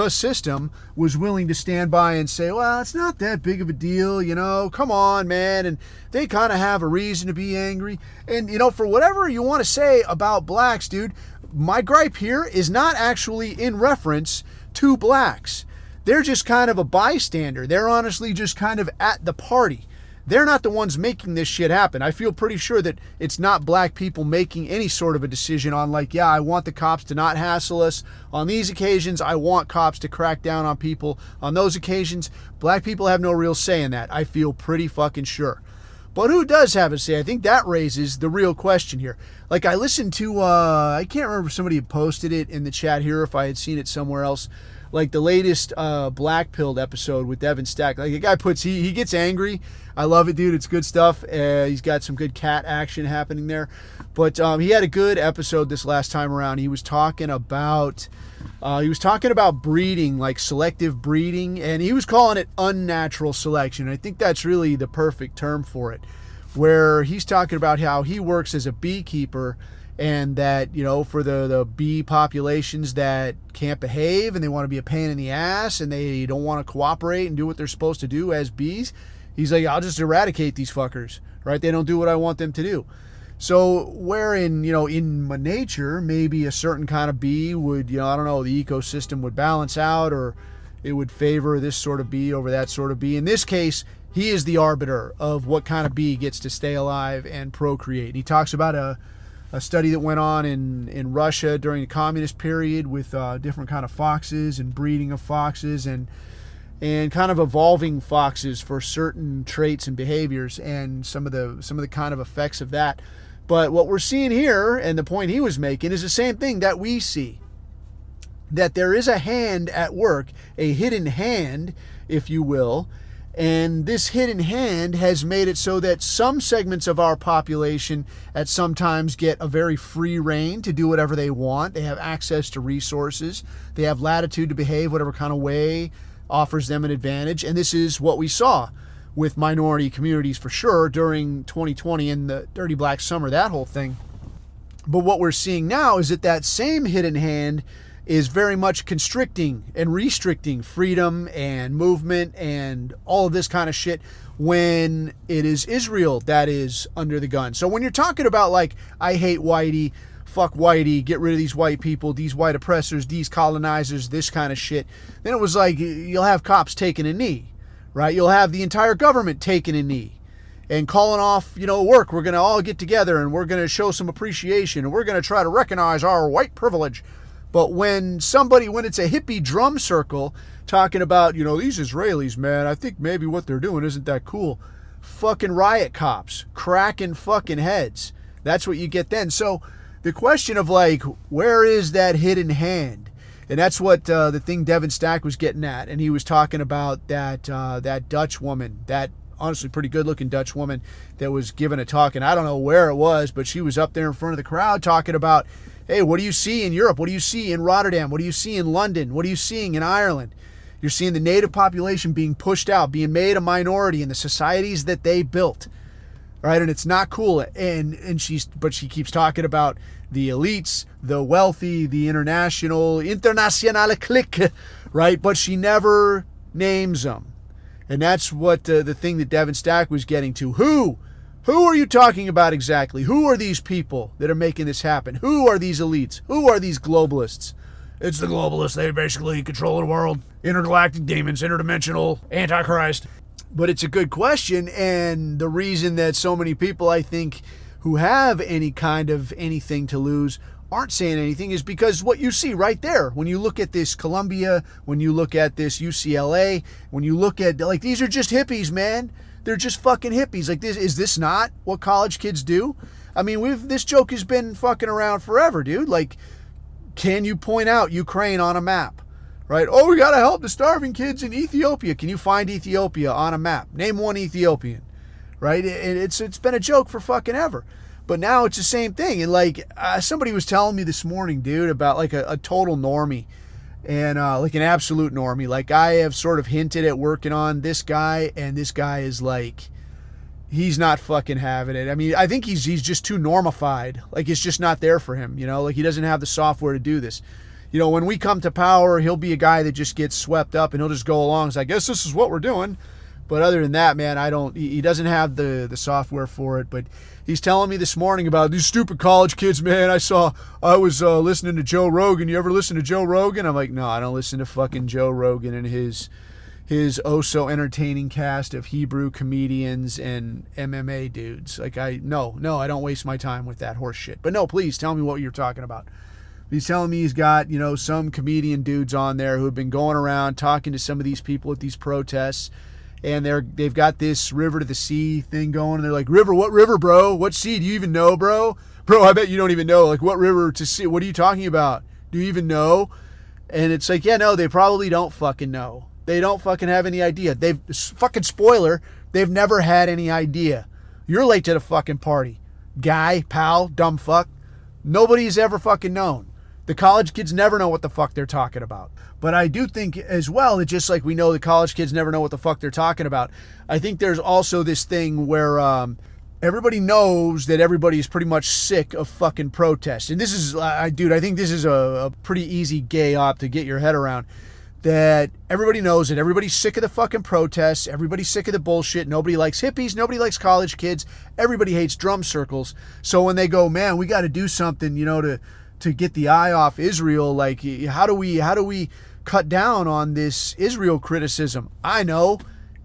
was willing to stand by and say, well, it's not that big of a deal, you know, come on, man. And they kind of have a reason to be angry. And, you know, for whatever you want to say about blacks, dude, my gripe here is not actually in reference to blacks. They're just kind of a bystander. They're honestly just kind of at the party. They're not the ones making this shit happen. I feel pretty sure that it's not black people making any sort of a decision on like, yeah, I want the cops to not hassle us. On these occasions, I want cops to crack down on people. On those occasions, black people have no real say in that. I feel pretty fucking sure. But who does have a say? I think that raises the real question here. Like, I listened to, I can't remember if somebody had posted it in the chat here, if I had seen it somewhere else, like the latest Black Pilled episode with Devin Stack. Like, the guy he gets angry. I love it, dude. It's good stuff. He's got some good cat action happening there. But he had a good episode this last time around. He was talking about breeding, like selective breeding, and he was calling it unnatural selection. I think that's really the perfect term for it, where he's talking about how he works as a beekeeper and that, you know, for the bee populations that can't behave and they want to be a pain in the ass and they don't want to cooperate and do what they're supposed to do as bees, he's like, I'll just eradicate these fuckers, right? They don't do what I want them to do. So wherein, you know, in nature, maybe a certain kind of bee would, you know, I don't know, the ecosystem would balance out or it would favor this sort of bee over that sort of bee. In this case, he is the arbiter of what kind of bee gets to stay alive and procreate. He talks about a study that went on in Russia during the communist period with different kind of foxes and breeding of foxes and kind of evolving foxes for certain traits and behaviors and some of the kind of effects of that. But what we're seeing here, and the point he was making, is the same thing that we see. That there is a hand at work, a hidden hand, if you will, and this hidden hand has made it so that some segments of our population at some times get a very free rein to do whatever they want. They have access to resources. They have latitude to behave whatever kind of way offers them an advantage. And this is what we saw with minority communities for sure during 2020 and the Dirty Black Summer, that whole thing. But what we're seeing now is that same hidden hand is very much constricting and restricting freedom and movement and all of this kind of shit when it is Israel that is under the gun. So when you're talking about like, I hate whitey, fuck whitey, get rid of these white people, these white oppressors, these colonizers, this kind of shit, then it was like, you'll have cops taking a knee, right? You'll have the entire government taking a knee and calling off, work. We're going to all get together and we're going to show some appreciation and we're going to try to recognize our white privilege. But when it's a hippie drum circle talking about, these Israelis, man, I think maybe what they're doing isn't that cool. Fucking riot cops, cracking fucking heads. That's what you get then. So the question of like, where is that hidden hand? And that's what the thing Devin Stack was getting at. And he was talking about that Dutch woman, that honestly pretty good looking Dutch woman that was giving a talk. And I don't know where it was, but she was up there in front of the crowd talking about, hey, what do you see in Europe? What do you see in Rotterdam? What do you see in London? What are you seeing in Ireland? You're seeing the native population being pushed out, being made a minority in the societies that they built, right? And it's not cool. But she keeps talking about the elites, the wealthy, the internationale clique, right? But she never names them. And that's what the thing that Devin Stack was getting to. Who are you talking about exactly? Who are these people that are making this happen? Who are these elites? Who are these globalists? It's the globalists. They basically control the world. Intergalactic demons, interdimensional, antichrist. But it's a good question, and the reason that so many people, I think, who have any kind of anything to lose aren't saying anything is because what you see right there, when you look at this Columbia, when you look at this UCLA, when you look at, like, these are just hippies, man. They're just fucking hippies. Like, this is this not what college kids do? I mean, this joke has been fucking around forever, dude. Like, can you point out Ukraine on a map? Right? Oh, we got to help the starving kids in Ethiopia. Can you find Ethiopia on a map? Name one Ethiopian. Right? It's been a joke for fucking ever. But now it's the same thing. And like, somebody was telling me this morning, dude, about like a total normie. And like an absolute normie. Like, I have sort of hinted at working on this guy, and this guy is like, he's not fucking having it. I mean, I think he's just too normified. Like, it's just not there for him, like he doesn't have the software to do this. When we come to power, he'll be a guy that just gets swept up and he'll just go along. So I guess this is what we're doing. But other than that, man, he doesn't have the software for it. But he's telling me this morning about these stupid college kids, man. I was listening to Joe Rogan. You ever listen to Joe Rogan? I'm like, no, I don't listen to fucking Joe Rogan and his oh so entertaining cast of Hebrew comedians and MMA dudes. Like, no, I don't waste my time with that horse shit. But no, please tell me what you're talking about. He's telling me he's got, some comedian dudes on there who have been going around talking to some of these people at these protests, and they've got this river to the sea thing going, and they're like, river, what river, bro? What sea? Do you even know, bro? Bro, I bet you don't even know. Like, what river to sea? What are you talking about? Do you even know? And it's like, yeah, no, they probably don't fucking know. They don't fucking have any idea. Fucking spoiler, they've never had any idea. You're late to the fucking party. Guy, pal, dumb fuck. Nobody's ever fucking known. The college kids never know what the fuck they're talking about. But I do think as well that just like we know the college kids never know what the fuck they're talking about, I think there's also this thing where everybody knows that everybody is pretty much sick of fucking protests. And this is, dude, I think this is a pretty easy gay op to get your head around. That everybody knows that everybody's sick of the fucking protests. Everybody's sick of the bullshit. Nobody likes hippies. Nobody likes college kids. Everybody hates drum circles. So when they go, man, we got to do something, to get the eye off Israel. Like, how do we cut down on this Israel criticism? I know.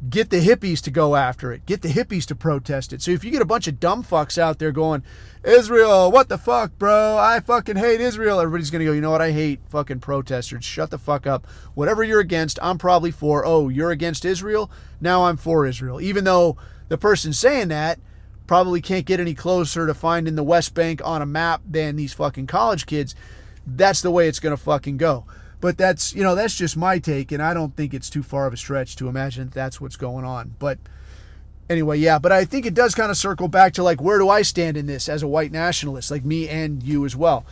Get the hippies to go after it. Get the hippies to protest it. So if you get a bunch of dumb fucks out there going, Israel, what the fuck, bro? I fucking hate Israel. Everybody's going to go, you know what? I hate fucking protesters. Shut the fuck up. Whatever you're against, I'm probably for. Oh, you're against Israel? Now I'm for Israel. Even though the person saying that probably can't get any closer to finding the West Bank on a map than these fucking college kids. That's the way it's going to fucking go. But that's just my take, and I don't think it's too far of a stretch to imagine that's what's going on. But anyway, yeah, but I think it does kind of circle back to, like, where do I stand in this as a white nationalist, like me and you as well?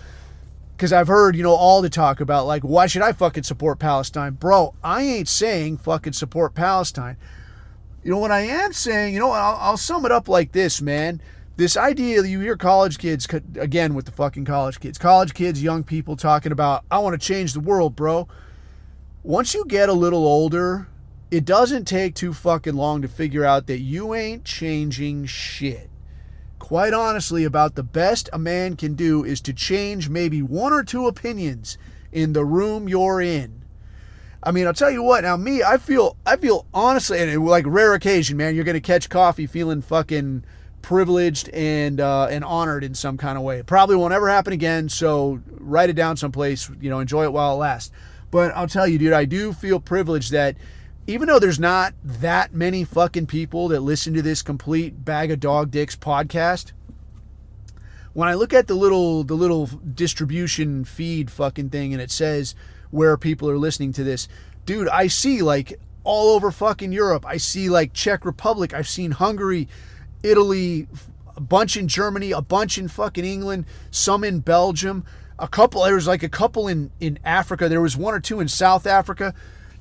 Because I've heard, all the talk about, like, why should I fucking support Palestine? Bro, I ain't saying fucking support Palestine. What I am saying, I'll sum it up like this, man. This idea that you hear college kids, again with the fucking college kids, young people talking about, I want to change the world, bro. Once you get a little older, it doesn't take too fucking long to figure out that you ain't changing shit. Quite honestly, about the best a man can do is to change maybe one or two opinions in the room you're in. I mean, I'll tell you what, now me, I feel honestly, and like rare occasion, man, you're going to catch coffee feeling fucking privileged and honored in some kind of way. It probably won't ever happen again, so write it down someplace, enjoy it while it lasts. But I'll tell you, dude, I do feel privileged that even though there's not that many fucking people that listen to this complete bag of dog dicks podcast, when I look at the little distribution feed fucking thing and it says where people are listening to this, dude, I see like all over fucking Europe. I see like Czech Republic. I've seen Hungary, Italy, a bunch in Germany, a bunch in fucking England, some in Belgium, there was like a couple in Africa. There was one or two in South Africa.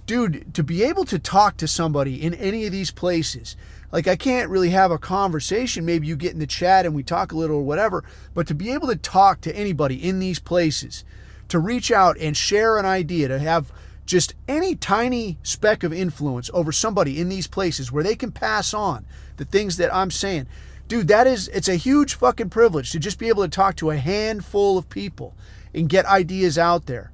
Dude, to be able to talk to somebody in any of these places, like I can't really have a conversation. Maybe you get in the chat and we talk a little or whatever, but to be able to talk to anybody in these places, to reach out and share an idea, to have just any tiny speck of influence over somebody in these places where they can pass on the things that I'm saying. Dude, it's a huge fucking privilege to just be able to talk to a handful of people and get ideas out there.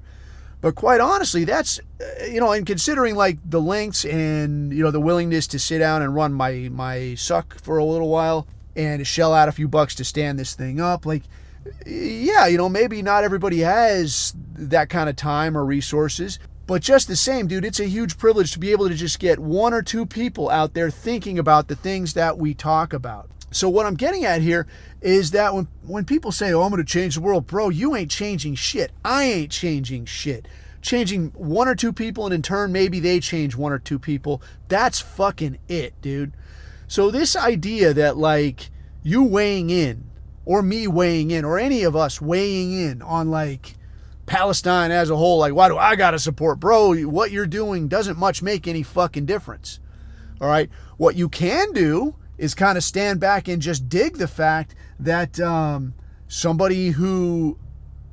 But quite honestly, that's, and considering like the lengths and, the willingness to sit down and run my suck for a little while and to shell out a few bucks to stand this thing up, like, yeah, maybe not everybody has that kind of time or resources. But just the same, dude, it's a huge privilege to be able to just get one or two people out there thinking about the things that we talk about. So what I'm getting at here is that when people say, oh, I'm going to change the world, bro, you ain't changing shit. I ain't changing shit. Changing one or two people, and in turn, maybe they change one or two people. That's fucking it, dude. So this idea that like you weighing in, or me weighing in, or any of us weighing in on like Palestine as a whole, like why do I got to support? Bro, what you're doing doesn't much make any fucking difference. All right. What you can do is kind of stand back and just dig the fact that somebody who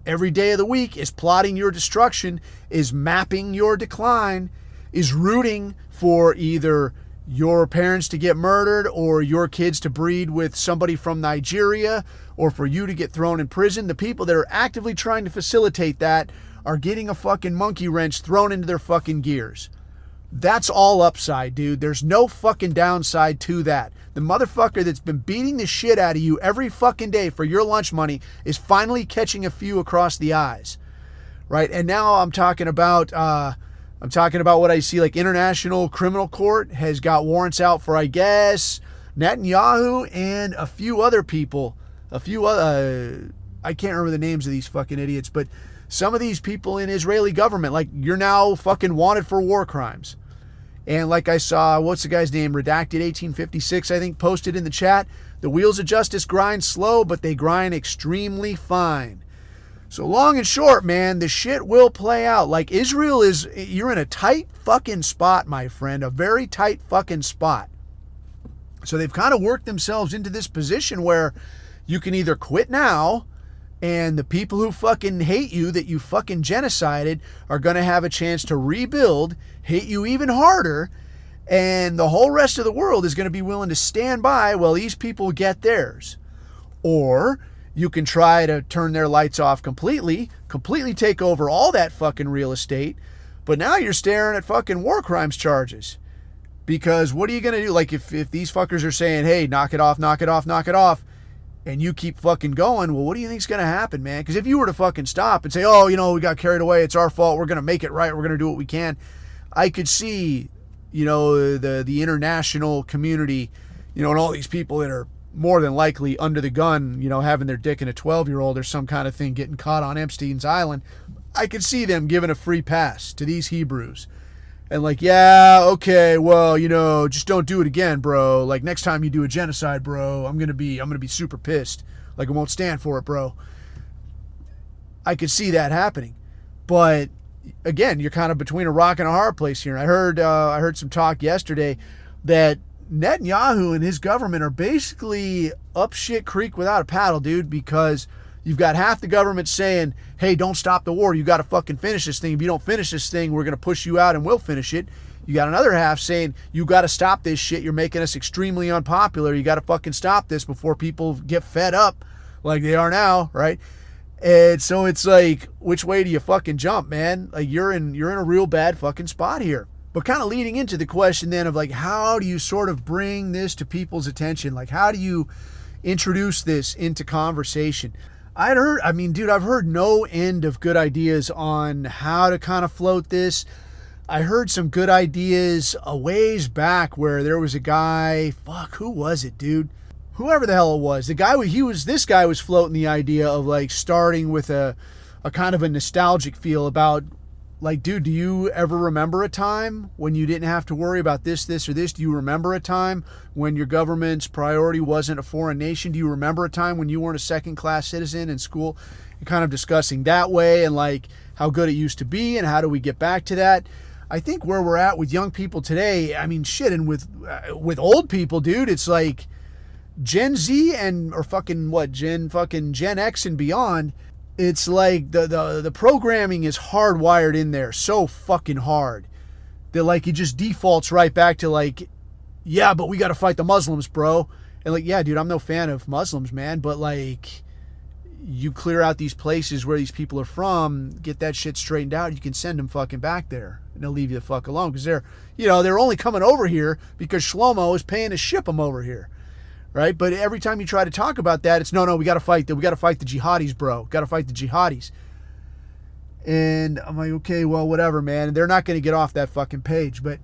every day of the week is plotting your destruction, is mapping your decline, is rooting for either your parents to get murdered or your kids to breed with somebody from Nigeria or for you to get thrown in prison. The people that are actively trying to facilitate that are getting a fucking monkey wrench thrown into their fucking gears. That's all upside, dude. There's no fucking downside to that. The motherfucker that's been beating the shit out of you every fucking day for your lunch money is finally catching a few across the eyes, right? And now I'm talking about what I see, like International Criminal Court has got warrants out for, I guess, Netanyahu and a few other people. I can't remember the names of these fucking idiots, but some of these people in Israeli government, like, you're now fucking wanted for war crimes. And like I saw, what's the guy's name? Redacted 1856, I think, posted in the chat. The wheels of justice grind slow, but they grind extremely fine. So long and short, man, the shit will play out. Like Israel you're in a tight fucking spot, my friend, a very tight fucking spot. So they've kind of worked themselves into this position where you can either quit now, and the people who fucking hate you, that you fucking genocided, are going to have a chance to rebuild, hate you even harder, and the whole rest of the world is going to be willing to stand by while these people get theirs. Or you can try to turn their lights off completely take over all that fucking real estate, but now you're staring at fucking war crimes charges. Because what are you going to do? Like if these fuckers are saying, hey, knock it off, and you keep fucking going, well, what do you think's going to happen, man? Because if you were to fucking stop and say, oh, we got carried away, it's our fault, we're going to make it right, we're going to do what we can, I could see, the international community, and all these people that are more than likely under the gun, having their dick in a 12-year-old or some kind of thing, getting caught on Epstein's Island, I could see them giving a free pass to these Hebrews. And like, yeah, okay, well, just don't do it again, bro. Like next time you do a genocide, bro, I'm gonna be super pissed. Like I won't stand for it, bro. I could see that happening, but again, you're kind of between a rock and a hard place here. I heard some talk yesterday that Netanyahu and his government are basically up shit creek without a paddle, dude, because you've got half the government saying, hey, don't stop the war. You got to fucking finish this thing. If you don't finish this thing, we're going to push you out and we'll finish it. You got another half saying, you got to stop this shit. You're making us extremely unpopular. You got to fucking stop this before people get fed up like they are now, right? And so it's like, which way do you fucking jump, man? Like you're in a real bad fucking spot here. But kind of leading into the question then of like, how do you sort of bring this to people's attention? Like, how do you introduce this into conversation? I've heard no end of good ideas on how to kind of float this. I heard some good ideas a ways back where there was a guy, who was it, dude? Whoever the hell it was. This guy was floating the idea of like starting with a kind of a nostalgic feel about like, dude, do you ever remember a time when you didn't have to worry about this, or this? Do you remember a time when your government's priority wasn't a foreign nation? Do you remember a time when you weren't a second-class citizen in school? And kind of discussing that way and like how good it used to be and how do we get back to that? I think where we're at with young people today, I mean, shit, and with old people, dude, it's like Gen Z Gen X and beyond. It's like the programming is hardwired in there so fucking hard that like it just defaults right back to like, yeah, but we got to fight the Muslims, bro. And like, yeah, dude, I'm no fan of Muslims, man, but like you clear out these places where these people are from, get that shit straightened out, you can send them fucking back there and they'll leave you the fuck alone because they're only coming over here because Shlomo is paying to ship them over here. Right? But every time you try to talk about that, it's no, we got to fight the jihadis, bro. Got to fight the jihadis. And I'm like, okay, well, whatever, man. They're not going to get off that fucking page. But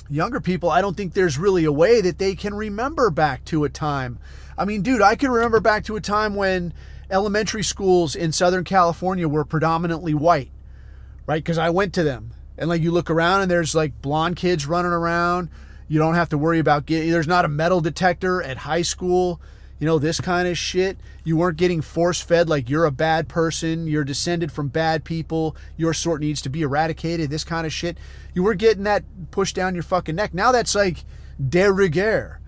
younger people, I don't think there's really a way that they can remember back to a time. I mean, dude, I can remember back to a time when elementary schools in Southern California were predominantly white, right? Because I went to them. And like you look around and there's like blonde kids running around. You don't have to worry about there's not a metal detector at high school, this kind of shit. You weren't getting force-fed like you're a bad person, you're descended from bad people, your sort needs to be eradicated, this kind of shit. You weren't getting that pushed down your fucking neck. Now that's like de rigueur.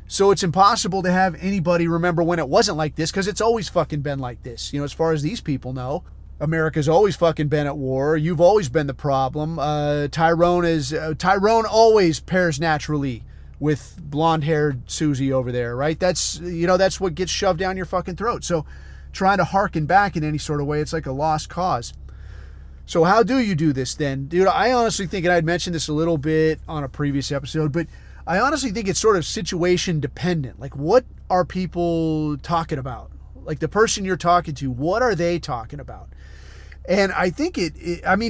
So it's impossible to have anybody remember when it wasn't like this because it's always fucking been like this, as far as these people know. America's always fucking been at war. You've always been the problem. Tyrone always pairs naturally with blonde-haired Susie over there, right? That's what gets shoved down your fucking throat. So trying to harken back in any sort of way, it's like a lost cause. So how do you do this then? Dude, I honestly think, and I'd mentioned this a little bit on a previous episode, but I honestly think it's sort of situation dependent. Like, what are people talking about? Like the person you're talking to, what are they talking about? And I think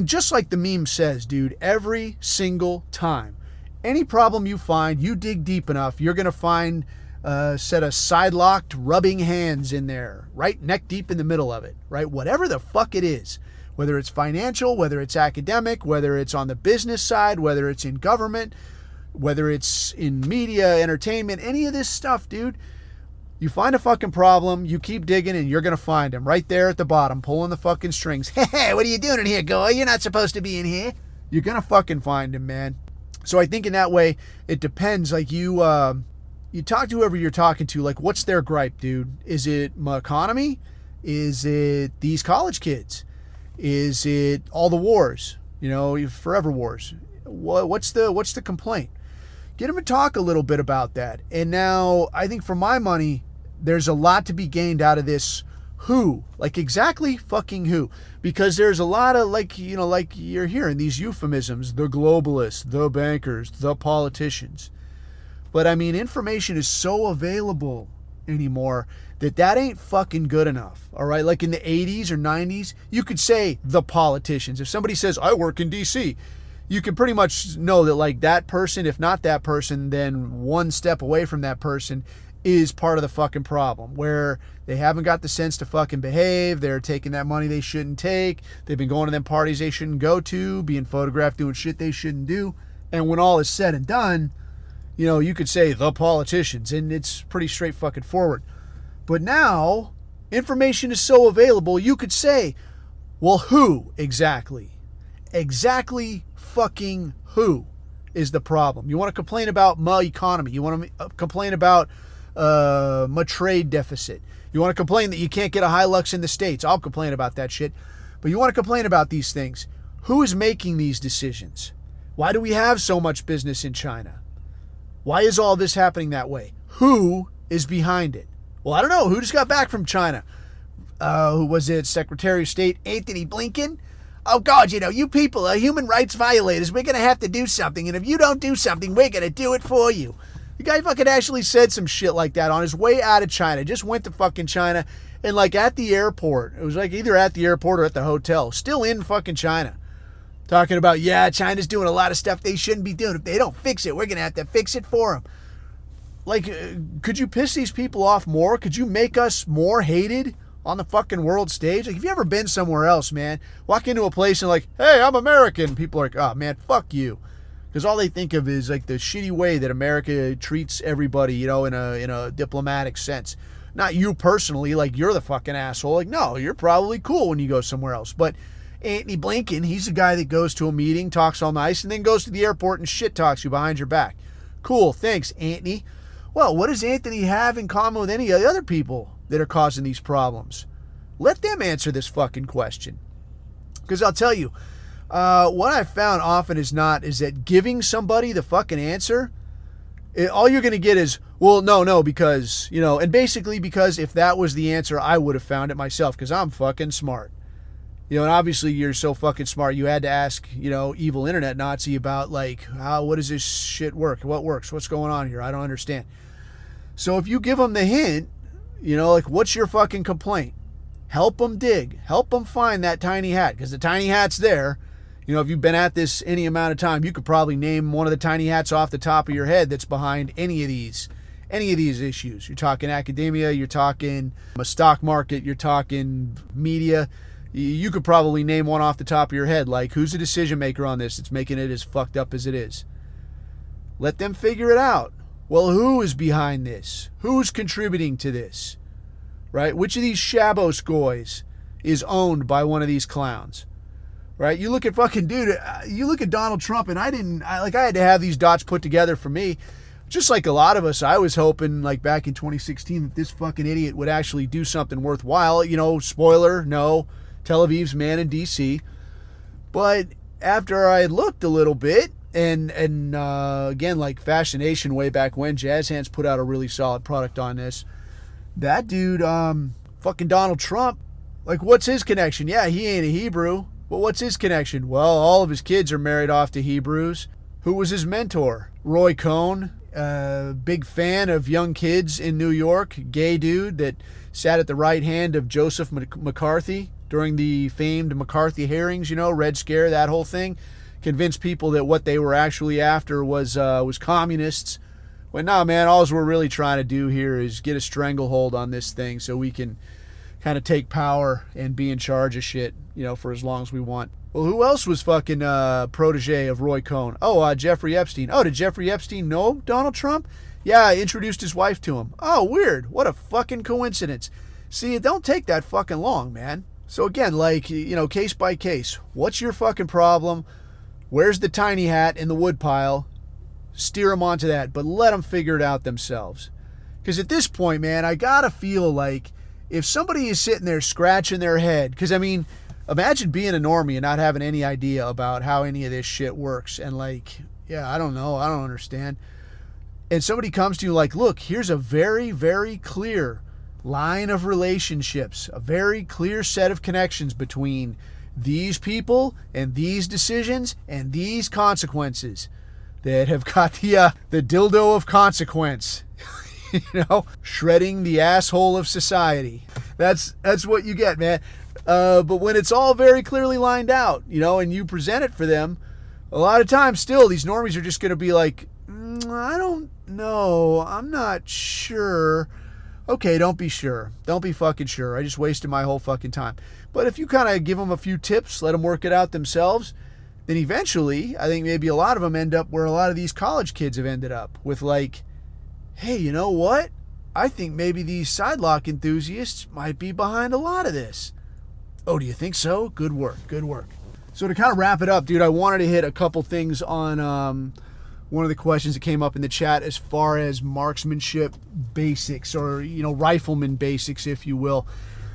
just like the meme says, dude, every single time, any problem you find, you dig deep enough, you're going to find a set of side-locked rubbing hands in there, right? Neck deep in the middle of it, right? Whatever the fuck it is, whether it's financial, whether it's academic, whether it's on the business side, whether it's in government, whether it's in media, entertainment, any of this stuff, dude. You find a fucking problem, you keep digging, and you're going to find him right there at the bottom, pulling the fucking strings. Hey, what are you doing in here, Goy? You're not supposed to be in here. You're going to fucking find him, man. So I think in that way, it depends. Like you talk to whoever you're talking to, like what's their gripe, dude? Is it my economy? Is it these college kids? Is it all the wars? Forever wars. What's the complaint? Get them to talk a little bit about that. And now I think for my money, there's a lot to be gained out of this who, like exactly fucking who, because there's a lot of like you're hearing these euphemisms, the globalists, the bankers, the politicians. But I mean, information is so available anymore that ain't fucking good enough. All right. Like in the 80s or 90s, you could say the politicians. If somebody says, I work in DC, you can pretty much know that like that person, if not that person, then one step away from that person is part of the fucking problem, where they haven't got the sense to fucking behave. They're taking that money they shouldn't take. They've been going to them parties they shouldn't go to, being photographed doing shit they shouldn't do. And when all is said and done, you could say the politicians, and it's pretty straight fucking forward. But now information is so available, you could say, well, who exactly? Exactly fucking who is the problem? You want to complain about my economy. You want to complain about trade deficit. You want to complain that you can't get a Hilux in the States. I'll complain about that shit. But you want to complain about these things. Who is making these decisions? Why do we have so much business in China? Why is all this happening that way? Who is behind it? Well, I don't know. Who just got back from China? Who was it? Secretary of State Anthony Blinken? Oh, God, you people are human rights violators. We're going to have to do something. And if you don't do something, we're going to do it for you. The guy fucking actually said some shit like that on his way out of China. Just went to fucking China. And like at the airport, it was like either at the airport or at the hotel, still in fucking China. Talking about, yeah, China's doing a lot of stuff they shouldn't be doing. If they don't fix it, we're going to have to fix it for them. Like, could you piss these people off more? Could you make us more hated on the fucking world stage? Like, have you ever been somewhere else, man? Walk into a place and like, hey, I'm American. People are like, oh, man, fuck you. Because all they think of is like the shitty way that America treats everybody, in a diplomatic sense. Not you personally, like you're the fucking asshole. Like, no, you're probably cool when you go somewhere else. But Anthony Blinken, he's the guy that goes to a meeting, talks all nice, and then goes to the airport and shit talks you behind your back. Cool, thanks, Anthony. Well, what does Anthony have in common with any of the other people that are causing these problems? Let them answer this fucking question. Because I'll tell you, what I've found often is that giving somebody the fucking answer, all you're going to get is, well, no, because, and basically because if that was the answer, I would have found it myself because I'm fucking smart. And obviously you're so fucking smart, you had to ask, evil internet Nazi about like, what does this shit work? What works? What's going on here? I don't understand. So if you give them the hint, like what's your fucking complaint? Help them dig. Help them find that tiny hat because the tiny hat's there. If you've been at this any amount of time, you could probably name one of the tiny hats off the top of your head that's behind any of these issues. You're talking academia, you're talking a stock market, you're talking media. You could probably name one off the top of your head, like who's the decision maker on this that's making it as fucked up as it is. Let them figure it out. Well, who is behind this? Who's contributing to this? Right? Which of these Shabos goys is owned by one of these clowns? Right? You look at fucking dude, you look at Donald Trump, and I had to have these dots put together for me. Just like a lot of us, I was hoping like back in 2016 that this fucking idiot would actually do something worthwhile. Spoiler, no. Tel Aviv's man in D.C. But after I looked a little bit, and again, like Fashion Nation way back when, Jazz Hands put out a really solid product on this. That dude, fucking Donald Trump, like what's his connection? Yeah, he ain't a Hebrew. But what's his connection? Well, all of his kids are married off to Hebrews. Who was his mentor? Roy Cohn, big fan of young kids in New York, gay dude that sat at the right hand of Joseph McCarthy during the famed McCarthy hearings, Red Scare, that whole thing. Convinced people that what they were actually after was communists. When no, man, all we're really trying to do here is get a stranglehold on this thing so we can kind of take power and be in charge of shit, for as long as we want. Well, who else was fucking protege of Roy Cohn? Oh, Jeffrey Epstein. Oh, did Jeffrey Epstein know Donald Trump? Yeah, I introduced his wife to him. Oh, weird. What a fucking coincidence. See, it don't take that fucking long, man. So again, like, case by case, what's your fucking problem? Where's the tiny hat in the woodpile? Steer them onto that, but let them figure it out themselves. Because at this point, man, I gotta feel like if somebody is sitting there scratching their head, because imagine being a normie and not having any idea about how any of this shit works. And like, yeah, I don't know. I don't understand. And somebody comes to you like, look, here's a very, very clear line of relationships, a very clear set of connections between these people and these decisions and these consequences that have got the dildo of consequence, shredding the asshole of society. That's what you get, man. But when it's all very clearly lined out, and you present it for them, a lot of times still these normies are just going to be like, I don't know. I'm not sure. Okay, don't be sure. Don't be fucking sure. I just wasted my whole fucking time. But if you kind of give them a few tips, let them work it out themselves, then eventually, I think maybe a lot of them end up where a lot of these college kids have ended up with like, hey, you know what? I think maybe these sidelock enthusiasts might be behind a lot of this. Oh, do you think so? Good work. Good work. So to kind of wrap it up, dude, I wanted to hit a couple things on one of the questions that came up in the chat as far as marksmanship basics, or, you know, rifleman basics, if you will.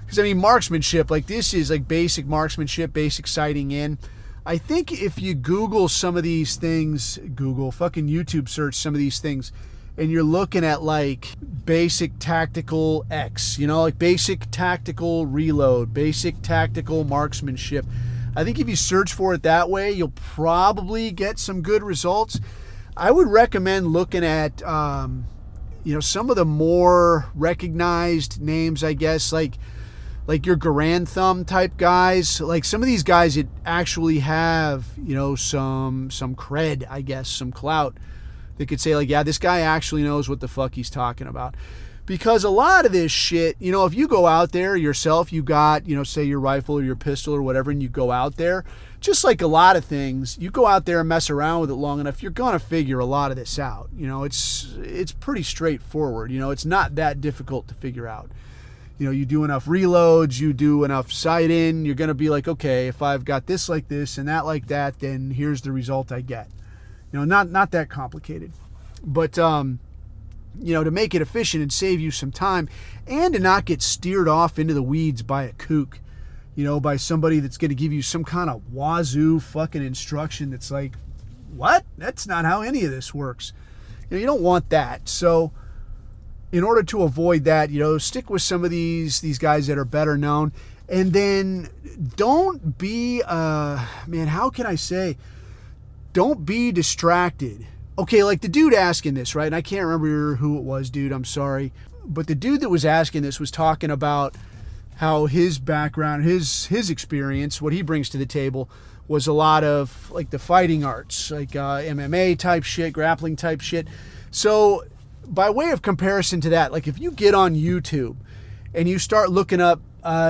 Because, I mean, marksmanship, like, this is like basic marksmanship, basic sighting in. I think if you Google some of these things, fucking YouTube search some of these things, and you're looking at like basic tactical X, you know, like basic tactical reload, basic tactical marksmanship. I think if you search for it that way, you'll probably get some good results. I would recommend looking at, you know, some of the more recognized names, I guess, like your Garand Thumb type guys. Like some of these guys that actually have, you know, some cred, I guess, some clout. They could say like, yeah, this guy actually knows what the fuck he's talking about. Because a lot of this shit, you know, if you go out there yourself, you got, you know, say your rifle or your pistol or whatever, and you go out there, just like a lot of things, you go out there and mess around with it long enough, you're going to figure a lot of this out. You know, it's pretty straightforward. You know, it's not that difficult to figure out. You know, you do enough reloads, you do enough sight in, you're going to be like, okay, if I've got this like this and that like that, then here's the result I get. You know, not that complicated. But, you know, to make it efficient and save you some time, and to not get steered off into the weeds by a kook, you know, by somebody that's going to give you some kind of wazoo fucking instruction that's like, what? That's not how any of this works. You know, you don't want that. So in order to avoid that, you know, stick with some of these guys that are better known. And then don't be, man, how can I say, don't be distracted. Okay, like the dude asking this, right? And I can't remember who it was, dude, I'm sorry. But the dude that was asking this was talking about how his background, his experience, what he brings to the table was a lot of like the fighting arts, like MMA type shit, grappling type shit. So by way of comparison to that, like if you get on YouTube and you start looking up,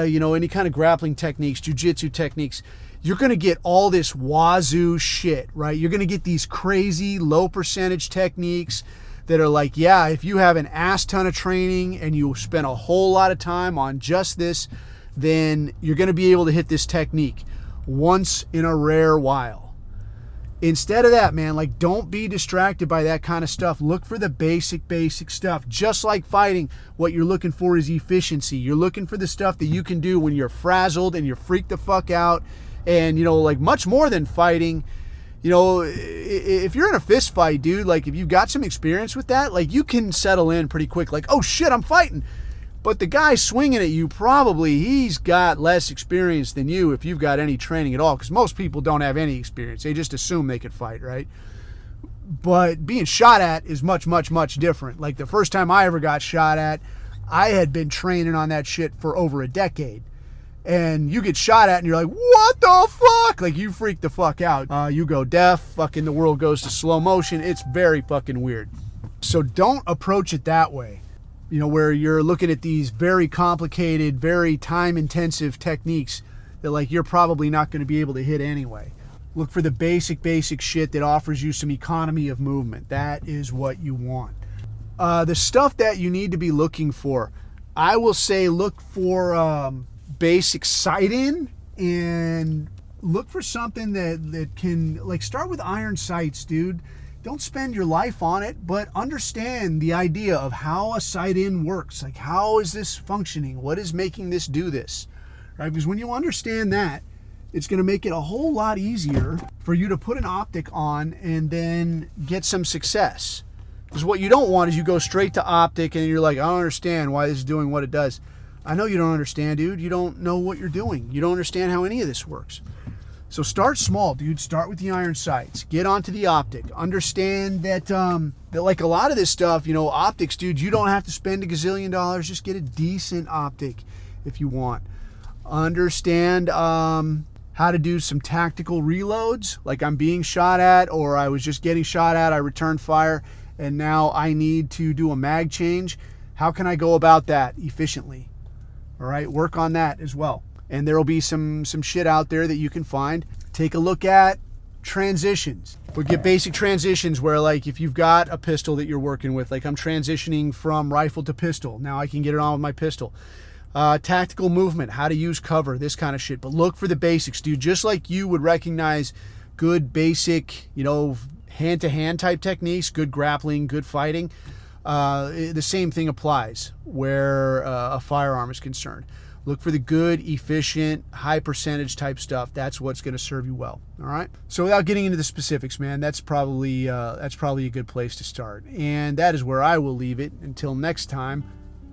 you know, any kind of grappling techniques, jiu-jitsu techniques, you're going to get all this wazoo shit, right? You're going to get these crazy low percentage techniques that are like, yeah, if you have an ass ton of training and you spend a whole lot of time on just this, then you're going to be able to hit this technique once in a rare while. Instead of that, man, like, don't be distracted by that kind of stuff. Look for the basic stuff. Just like fighting, what you're looking for is efficiency. You're looking for the stuff that you can do when you're frazzled and you're freaked the fuck out. And, you know, like much more than fighting, you know, if you're in a fist fight, dude, like if you've got some experience with that, like you can settle in pretty quick. Like, oh shit, I'm fighting. But the guy swinging at you, probably he's got less experience than you if you've got any training at all. Because most people don't have any experience. They just assume they could fight, right? But being shot at is much different. Like the first time I ever got shot at, I had been training on that shit for over a decade. And you get shot at and you're like, what the fuck? Like you freak the fuck out. You go deaf, fucking the world goes to slow motion. It's very fucking weird. So don't approach it that way. You know, where you're looking at these very complicated, very time intensive techniques that like you're probably not going to be able to hit anyway. Look for the basic shit that offers you some economy of movement. That is what you want. The stuff that you need to be looking for, I will say look for basic sight in, and look for something that can, like, start with iron sights, dude. Don't spend your life on it, but understand the idea of how a sight in works. Like, how is this functioning? What is making this do this? Right? Because when you understand that, it's going to make it a whole lot easier for you to put an optic on and then get some success. Because what you don't want is you go straight to optic and you're like, I don't understand why this is doing what it does. I know you don't understand, dude. You don't know what you're doing. You don't understand how any of this works. So start small, dude. Start with the iron sights. Get onto the optic. Understand that, that like a lot of this stuff, you know, optics, dude, you don't have to spend a gazillion dollars. Just get a decent optic if you want. Understand how to do some tactical reloads, like I'm being shot at, or I was just getting shot at, I returned fire, and now I need to do a mag change. How can I go about that efficiently? All right, work on that as well. And there will be some shit out there that you can find. Take a look at transitions. We get basic transitions where, like, if you've got a pistol that you're working with, like I'm transitioning from rifle to pistol. Now I can get it on with my pistol. Tactical movement, how to use cover, this kind of shit. But look for the basics, dude. Just like you would recognize good basic, you know, hand-to-hand type techniques, good grappling, good fighting, the same thing applies where a firearm is concerned. Look for the good, efficient, high percentage type stuff. That's what's going to serve you well. All right. So without getting into the specifics, man, that's probably a good place to start. And that is where I will leave it until next time.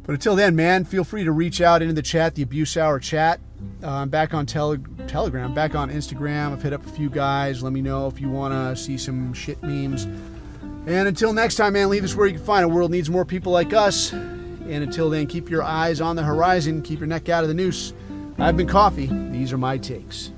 But until then, man, feel free to reach out into the chat, the Abuse Hour chat. I'm back on Telegram, back on Instagram. I've hit up a few guys. Let me know if you want to see some shit memes. And until next time, man, leave us where you can find. A world needs more people like us. And until then, keep your eyes on the horizon. Keep your neck out of the noose. I've been Coffee. These are my takes.